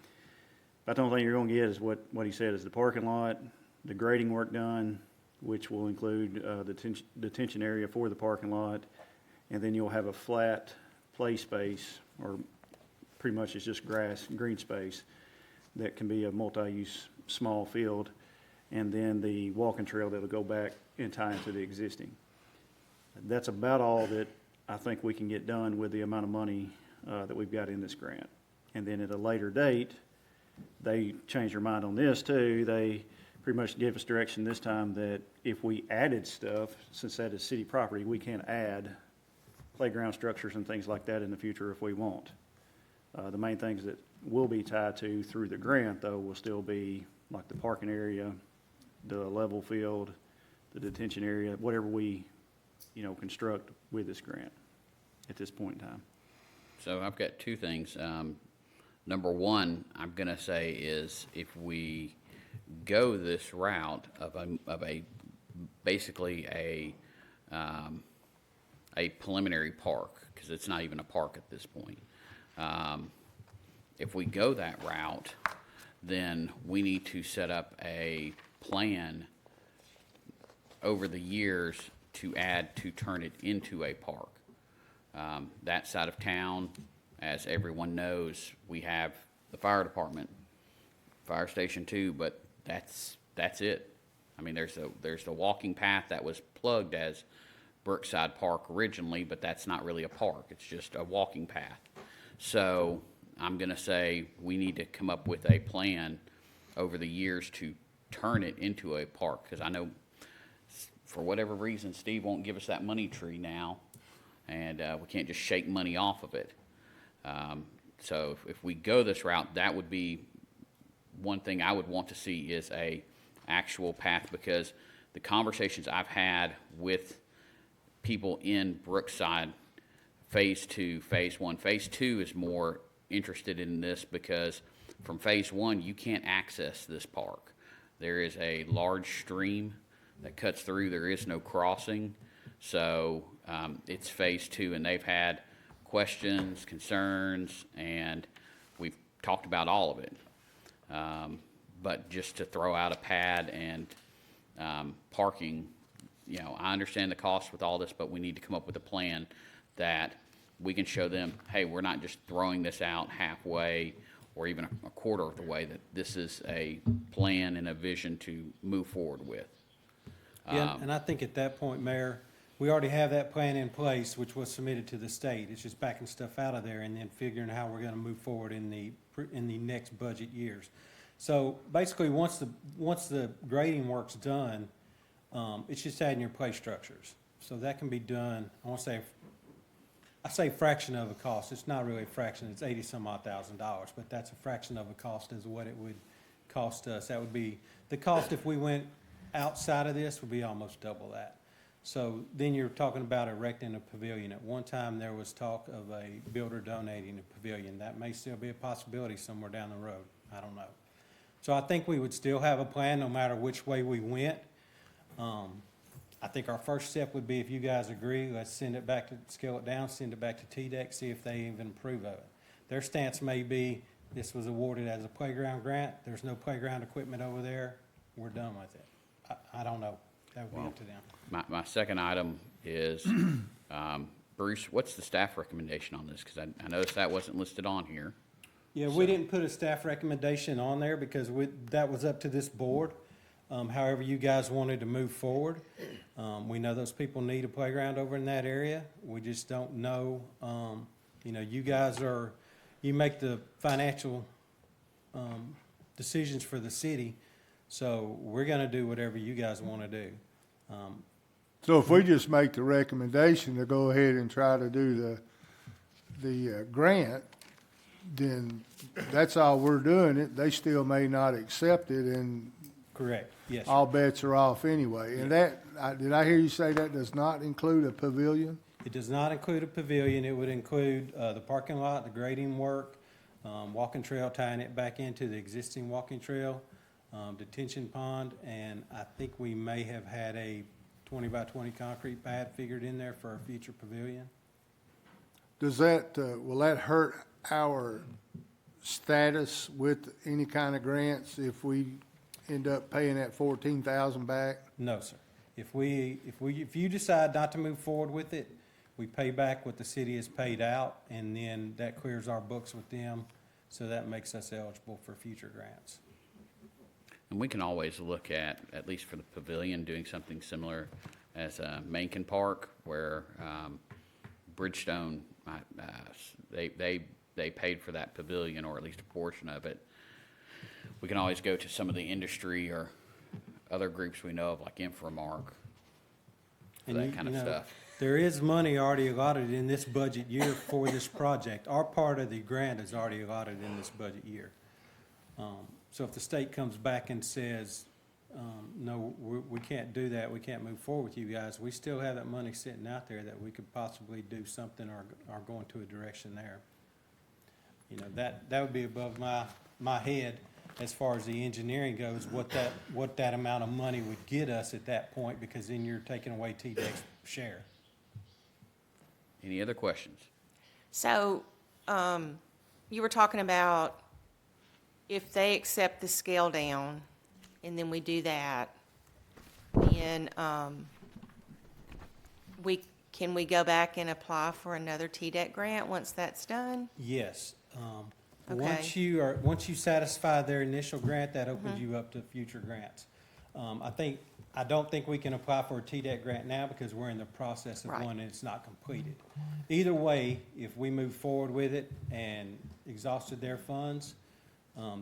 I don't think you're going to get is what he said is the parking lot, the grading work done, which will include the detention area for the parking lot, and then you'll have a flat play space, or pretty much it's just grass, green space, that can be a multi-use small field, and then the walking trail that'll go back and tie into the existing. That's about all that I think we can get done with the amount of money that we've got in this grant. And then at a later date, they changed their mind on this too. They pretty much gave us direction this time that if we added stuff, since that is city property, we can add playground structures and things like that in the future if we want. The main things that will be tied to through the grant, though, will still be like the parking area, the level field, the detention area, whatever we, construct with this grant at this point in time. So I've got two things. Number one, I'm going to say is if we go this route of a basically a preliminary park, because it's not even a park at this point. If we go that route, then we need to set up a plan over the years to turn it into a park. That side of town, as everyone knows, we have the fire department, fire station 2, but that's it. I mean, there's the walking path that was plugged as Brookside Park originally, but that's not really a park. It's just a walking path. So I'm going to say we need to come up with a plan over the years to turn it into a park, because I know for whatever reason Steve won't give us that money tree now, and we can't just shake money off of it. So if we go this route, that would be one thing I would want to see is a actual path, because the conversations I've had with people in Brookside, Phase 2, Phase 1. Phase 2 is more interested in this because from Phase 1, you can't access this park. There is a large stream that cuts through. There is no crossing. So it's Phase 2, and they've had questions, concerns, and we've talked about all of it. But just to throw out a pad and parking, I understand the cost with all this, but we need to come up with a plan that we can show them, hey, we're not just throwing this out halfway or even a quarter of the way, that this is a plan and a vision to move forward with. Yeah, and I think at that point, Mayor, we already have that plan in place, which was submitted to the state. It's just backing stuff out of there and then figuring how we're going to move forward in the next budget years. So basically, once the grading work's done, it's just adding your play structures. So that can be done. I say fraction of a cost. It's not really a fraction. It's $80-some-odd thousand, but that's a fraction of a cost is what it would cost us. That would be the cost if we went outside of this would be almost double that. So then you're talking about erecting a pavilion. At one time, there was talk of a builder donating a pavilion. That may still be a possibility somewhere down the road. I don't know. So I think we would still have a plan no matter which way we went. I think our first step would be, if you guys agree, let's send it back to, scale it down, send it back to TDEC, see if they even approve of it. Their stance may be, this was awarded as a playground grant. There's no playground equipment over there. We're done with it. I don't know. That would be up to them. My second item is, Bruce, what's the staff recommendation on this? Because I noticed that wasn't listed on here. Yeah, we didn't put a staff recommendation on there because that was up to this board. However, you guys wanted to move forward. We know those people need a playground over in that area. We just don't know, you make the financial, decisions for the city. So we're gonna do whatever you guys wanna do. So if we just make the recommendation to go ahead and try to do the grant, then that's all we're doing. They still may not accept it, and Correct, yes. all bets are off anyway. And did I hear you say that does not include a pavilion? It does not include a pavilion. It would include the parking lot, the grading work, walking trail, tying it back into the existing walking trail, detention pond, and I think we may have had a 20 by 20 concrete pad figured in there for a future pavilion. Does that, will that hurt our status with any kind of grants if we end up paying that 14,000 back? No, sir. If you decide not to move forward with it, we pay back what the city has paid out, and then that clears our books with them, so that makes us eligible for future grants. And we can always look at least for the pavilion, doing something similar as Mankin Park, where Bridgestone, they paid for that pavilion, or at least a portion of it. We can always go to some of the industry or other groups we know of, like Inframark, for that kind of stuff. There is money already allotted in this budget year for this project. Our part of the grant is already allotted in this budget year. So if the state comes back and says, no, we can't do that, we can't move forward with you guys, we still have that money sitting out there that we could possibly do something or go into a direction there. That would be above my head as far as the engineering goes, what that amount of money would get us at that point, because then you're taking away TDEC's share. Any other questions? So, you were talking about if they accept the scale down, and then we do that, then, can we go back and apply for another TDEC grant once that's done? Yes. Okay. Once you satisfy their initial grant, that opens you up to future grants. I don't think we can apply for a TDEC grant now because we're in the process of Right. one and it's not completed. Either way, if we move forward with it and exhausted their funds,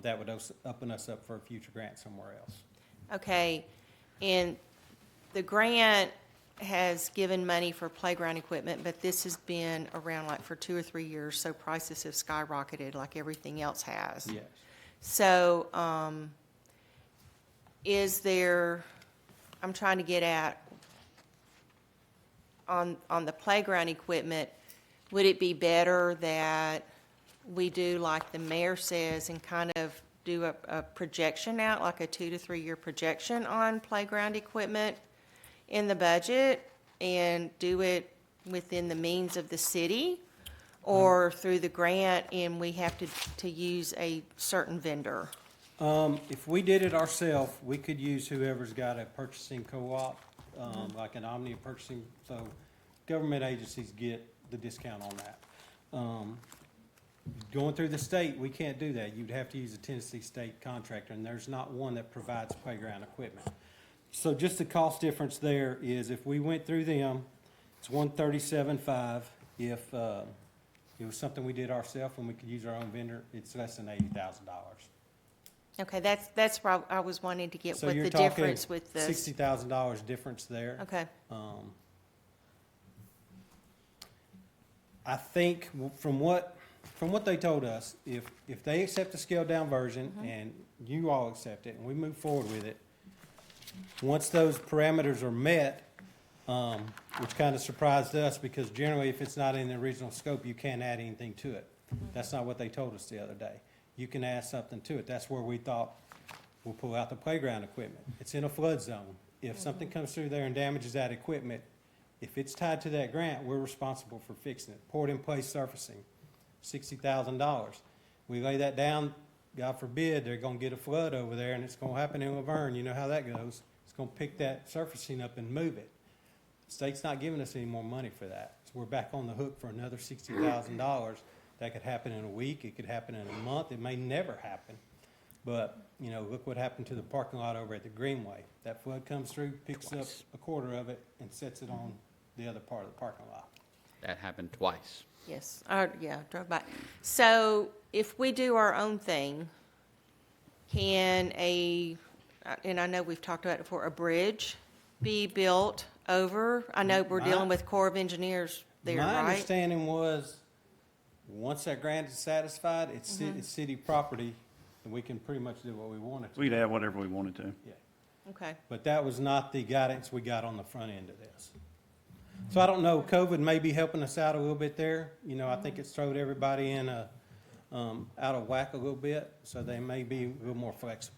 that would open us up for a future grant somewhere else. Okay, and the grant has given money for playground equipment, but this has been around like for 2 or 3 years, so prices have skyrocketed like everything else has. Yes. So, I'm trying to get at, on the playground equipment, would it be better that we do like the mayor says and kind of do a projection out, like a 2 to 3 year projection on playground equipment in the budget, and do it within the means of the city, or through the grant and we have to use a certain vendor? If we did it ourselves, we could use whoever's got a purchasing co-op, like an Omnia purchasing, so government agencies get the discount on that. Going through the state, we can't do that. You'd have to use a Tennessee state contractor, and there's not one that provides playground equipment. So just the cost difference there is, if we went through them, it's $137.5. If it was something we did ourselves and we could use our own vendor, it's less than $80,000. Okay, that's where I was wanting to get So what you're the talking difference with this. $60,000 difference there. Okay, I think from what they told us, if they accept the scaled down version and you all accept it and we move forward with it, once those parameters are met, which kind of surprised us because generally if it's not in the original scope, you can't add anything to it. That's not what they told us the other day. You can add something to it. That's where we thought we'll pull out the playground equipment. It's in a flood zone. If something comes through there and damages that equipment, if it's tied to that grant, we're responsible for fixing it. Poured in place surfacing, $60,000. We lay that down, God forbid, they're gonna get a flood over there and it's gonna happen in Laverne. You know how that goes. It's gonna pick that surfacing up and move it. The state's not giving us any more money for that. So we're back on the hook for another $60,000. That could happen in a week, it could happen in a month, it may never happen. But, you know, look what happened to the parking lot over at the Greenway. That flood comes through, picks up a quarter of it and sets it on the other part of the parking lot. That happened twice. Yes, yeah, drove by. So if we do our own thing, can and I know we've talked about it before, a bridge be built over? I know we're dealing with Corps of Engineers there, My right? understanding was, once that grant is satisfied, it's city property, and we can pretty much do what we wanted to. We'd have whatever we wanted to. Yeah. Okay. But that was not the guidance we got on the front end of this. So I don't know, COVID may be helping us out a little bit there. You know, I think it's thrown everybody in out of whack a little bit, so they may be a little more flexible.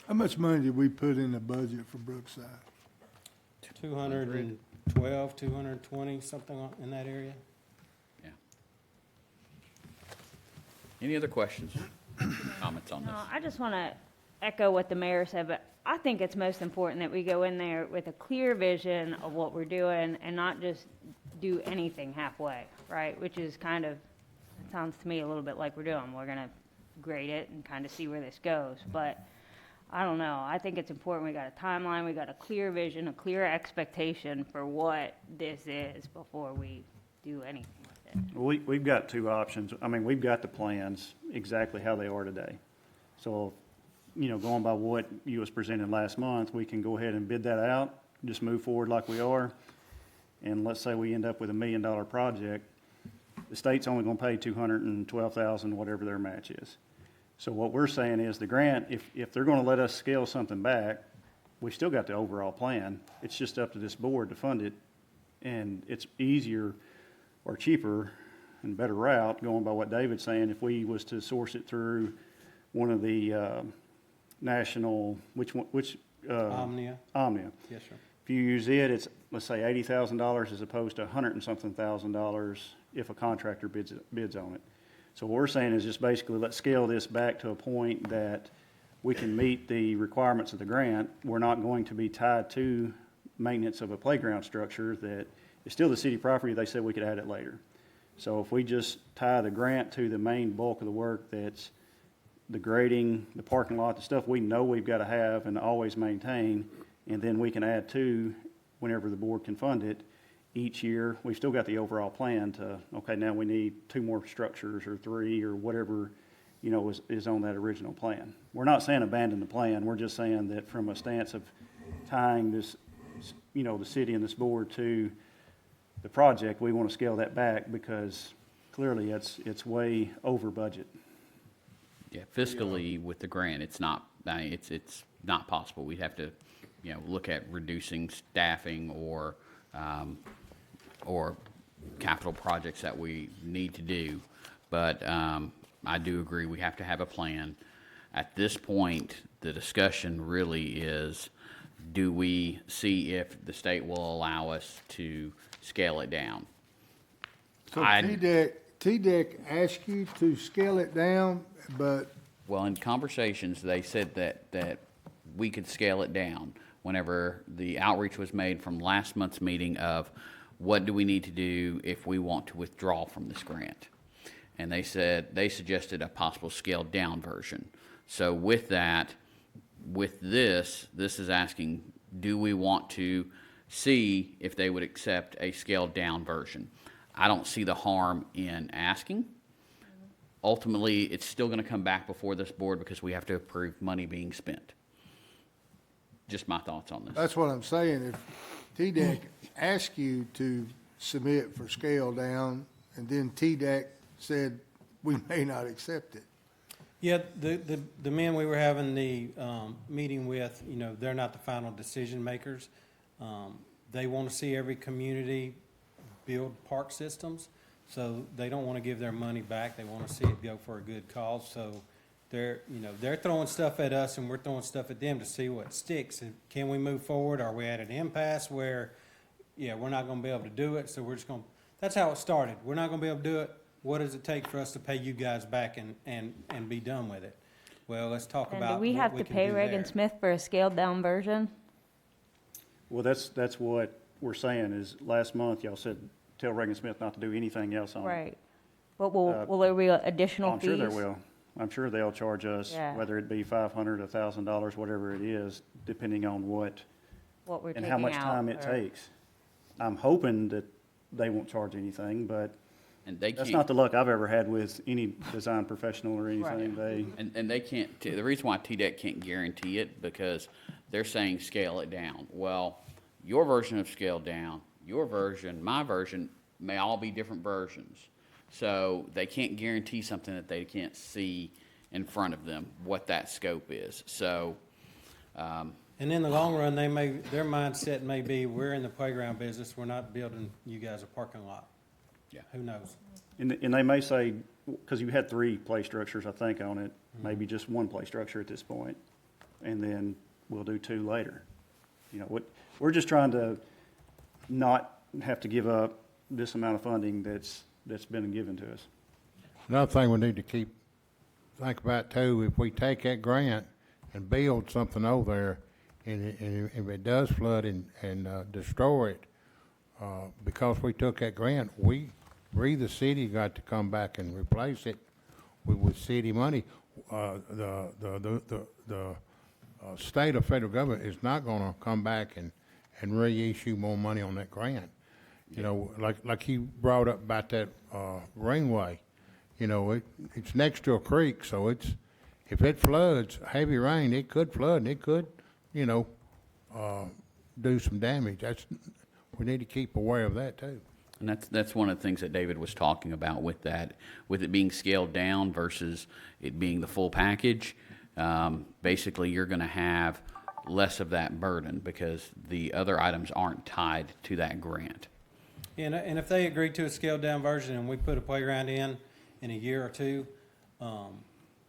How much money did we put in the budget for Brookside? 212, 220, something in that area. Yeah. Any other questions, comments on this? No, I just want to echo what the mayor said, but I think it's most important that we go in there with a clear vision of what we're doing and not just do anything halfway, right? Which is kind of, it sounds to me a little bit like we're doing. We're going to grade it and kind of see where this goes. But I don't know. I think it's important. We got a timeline. We got a clear vision, a clear expectation for what this is before we do anything with it. We've got two options. I mean, we've got the plans exactly how they are today. So, you know, going by what you was presented last month, we can go ahead and bid that out, just move forward like we are. And let's say we end up with $1 million project, the state's only gonna pay $212,000, whatever their match is. So what we're saying is the grant, if they're gonna let us scale something back, we still got the overall plan. It's just up to this board to fund it. And it's easier or cheaper and better route, going by what David's saying, if we was to source it through one of the, national, which Omnia. Omnia. Yes, sir. If you use it, it's, let's say, $80,000 as opposed to $100 and something thousand if a contractor bids on it. So what we're saying is just basically let's scale this back to a point that we can meet the requirements of the grant. We're not going to be tied to maintenance of a playground structure that is still the city property. They said we could add it later. So if we just tie the grant to the main bulk of the work, that's the grading, the parking lot, the stuff we know we've got to have and always maintain, and then we can add to whenever the board can fund it each year. We've still got the overall plan to, okay, now we need 2 more structures or 3 or whatever, you know, is on that original plan. We're not saying abandon the plan. We're just saying that from a stance of tying this, you know, the city and this board to the project, we want to scale that back because clearly it's way over budget. Yeah, fiscally with the grant, it's not, I mean, it's not possible. We'd have to, you know, look at reducing staffing or capital projects that we need to do. But I do agree, we have to have a plan. At this point, the discussion really is, do we see if the state will allow us to scale it down? So TDEC asked you to scale it down, but Well, in conversations, they said that we could scale it down whenever the outreach was made from last month's meeting of what do we need to do if we want to withdraw from this grant. And they suggested a possible scaled down version. So with that, with this is asking, do we want to see if they would accept a scaled down version? I don't see the harm in asking. Ultimately, it's still going to come back before this board because we have to approve money being spent. Just my thoughts on this. that's what I'm saying. If TDEC asked you to submit for scale down, and then TDEC said, we may not accept it. Yeah, the men we were having the meeting with, you know, they're not the final decision makers. They want to see every community build park systems, so they don't want to give their money back. They want to see it go for a good cause. So they're throwing stuff at us and we're throwing stuff at them to see what sticks. And can we move forward? Are we at an impasse where, yeah, we're not going to be able to do it? So we're just going to, that's how it started. We're not going to be able to do it. What does it take for us to pay you guys back and be done with it? Well, let's talk And about do we have what to can pay do Reagan there. Smith for a scaled down version? Well, that's what we're saying, is last month y'all said, tell Reagan Smith not to do anything else on it. Right. But will there be additional I'm fees? sure there will. I'm sure they'll charge us, Yeah. whether it be $500, $1,000, whatever it is, depending on what What we're and taking how much out, time it or- takes. I'm hoping that they won't charge anything, but And they that's can't, not the luck I've ever had with any design professional or anything. and they can't, the reason why TDEC can't guarantee it, because they're saying scale it down. Well, your version of scale down, your version, my version, may all be different versions. So they can't guarantee something that they can't see in front of them, what that scope is. So, And in the long run, their mindset may be, we're in the playground business, we're not building you guys a parking lot. Yeah. Who knows? And they may say, because you had 3 play structures, I think, on it, maybe just 1 play structure at this point, and then we'll do 2 later. You know, we're just trying to not have to give up this amount of funding that's been given to us. Another thing we need to think about too, if we take that grant and build something over there, and if it does flood and destroy it, because we took that grant, we the city got to come back and replace it with city money. The state or federal government is not gonna come back and reissue more money on that grant. You know, like you brought up about that, Rainway, you know, it's next to a creek, so if it floods, heavy rain, it could flood and it could, you know, do some damage. We need to keep aware of that too. and that's one of the things that David was talking about with that, with it being scaled down versus it being the full package. Basically, you're gonna have less of that burden because the other items aren't tied to that grant. And if they agree to a scaled-down version and we put a playground in a year or two,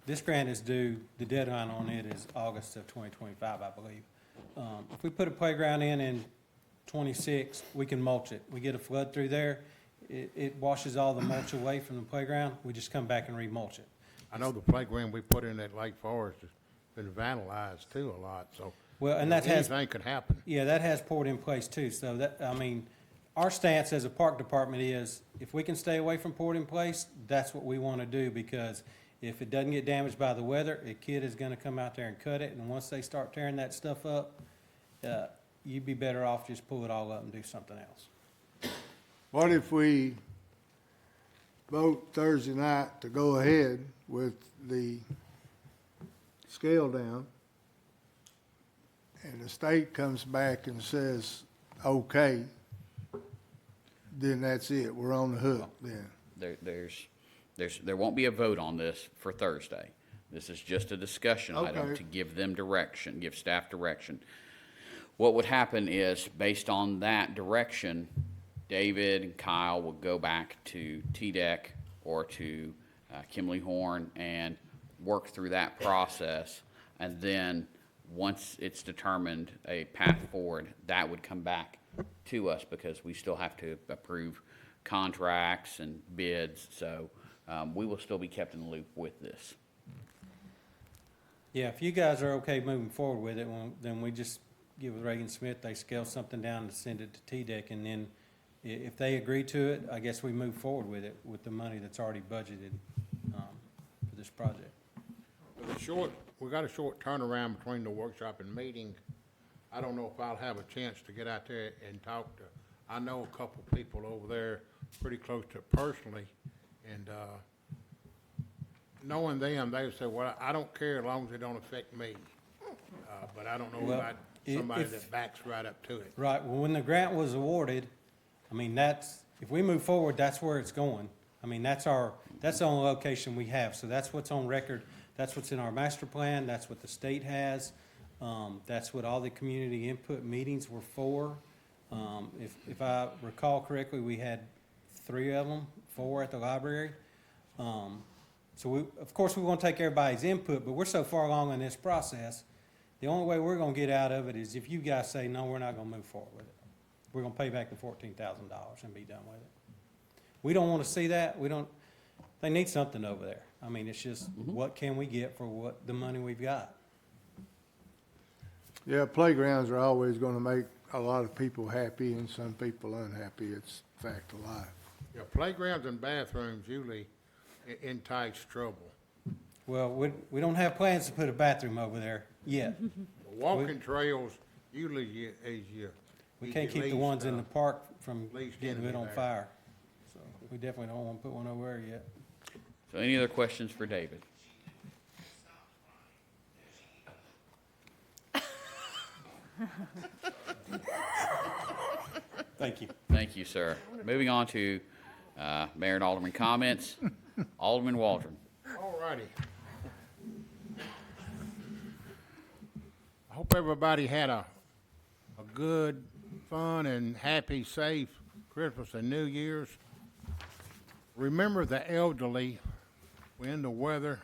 this grant is due, the deadline on it is August of 2025, I believe. If we put a playground in 26, we can mulch it. We get a flood through there, it washes all the mulch away from the playground, we just come back and remulch it. I know the playground we put in at Lake Forest has been vandalized too a lot, so. Well, and that has, anything could happen. yeah, that has poured in place too, so that, I mean, our stance as a park department is, if we can stay away from poured in place, that's what we want to do, because if it doesn't get damaged by the weather, a kid is going to come out there and cut it, and once they start tearing that stuff up, you'd be better off just pull it all up and do something else. What if we vote Thursday night to go ahead with the scale down, and the state comes back and says, okay, then that's it, we're on the hook then? There won't be a vote on this for Thursday. This is just a discussion item Okay. to give them direction, give staff direction. What would happen is, based on that direction, David and Kyle will go back to TDEC or to Kimley Horn and work through that process. And then, once it's determined a path forward, that would come back to us, because we still have to approve contracts and bids. So we will still be kept in the loop with this. Yeah, if you guys are okay moving forward with it, well, then we just give with Reagan Smith, they scale something down and send it to TDEC, and then if they agree to it, I guess we move forward with it with the money that's already budgeted for this project. We got a short turnaround between the workshop and meeting. I don't know if I'll have a chance to get out there and talk to, I know a couple people over there pretty close to it personally, and, knowing them, they would say, well, I don't care as long as it don't affect me. But I don't know Well, about somebody if- that backs right up to it. Right, well, when the grant was awarded, I mean, if we move forward, that's where it's going. I mean, that's the only location we have, so that's what's on record, that's what's in our master plan, that's what the state has, that's what all the community input meetings were for. If I recall correctly, we had 3 of them, 4 at the library. So of course, we want to take everybody's input, but we're so far along in this process, the only way we're gonna get out of it is if you guys say, no, we're not gonna move forward with it. We're gonna pay back the $14,000 and be done with it. We don't wanna see that, they need something over there. I mean, it's just, what can we get for the money we've got? Yeah, playgrounds are always gonna make a lot of people happy and some people unhappy. It's a fact of life. Yeah, playgrounds and bathrooms usually entice trouble. Well, we don't have plans to put a bathroom over there yet. Walking trails usually We can't keep the ones in the park from least getting enemy lit on there. fire. So we definitely don't want to put one over there yet. So any other questions for David? Thank you. Thank you, sir. Moving on to Mayor and Alderman comments. Alderman Waldron. All righty. I hope everybody had a good, fun, and happy, safe Christmas and New Year's. Remember the elderly when the weather.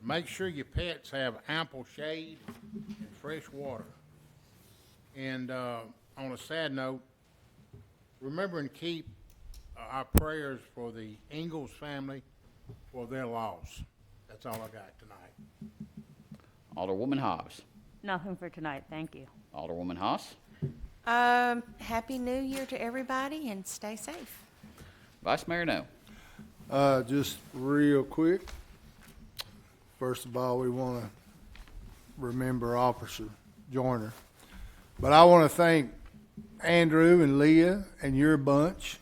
Make sure your pets have ample shade and fresh water. And on a sad note, remember and keep our prayers for the Ingalls family for their loss. That's all I got tonight. Alderwoman Hobbs. Nothing for tonight, thank you. Alderwoman Haas. Happy New Year to everybody and stay safe. Vice Mayor No. Just real quick. First of all, we want to remember Officer Joyner. But I want to thank Andrew and Leah and your bunch.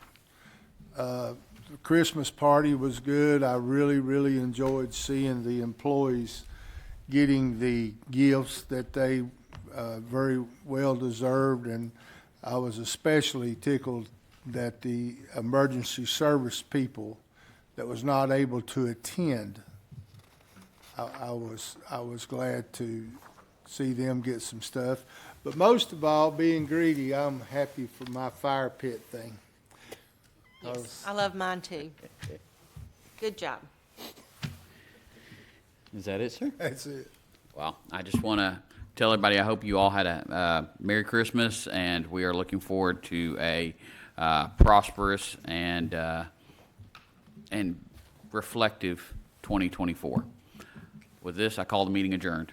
The Christmas party was good. I really, really enjoyed seeing the employees getting the gifts that they very well deserved, and I was especially tickled that the emergency service people that was not able to attend, I was glad to see them get some stuff. But most of all, being greedy, I'm happy for my fire pit thing. Yes, I love mine too. Good job. Is that it, sir? That's it. Well, I just want to tell everybody I hope you all had a Merry Christmas, and we are looking forward to a prosperous and reflective 2024. With this, I call the meeting adjourned.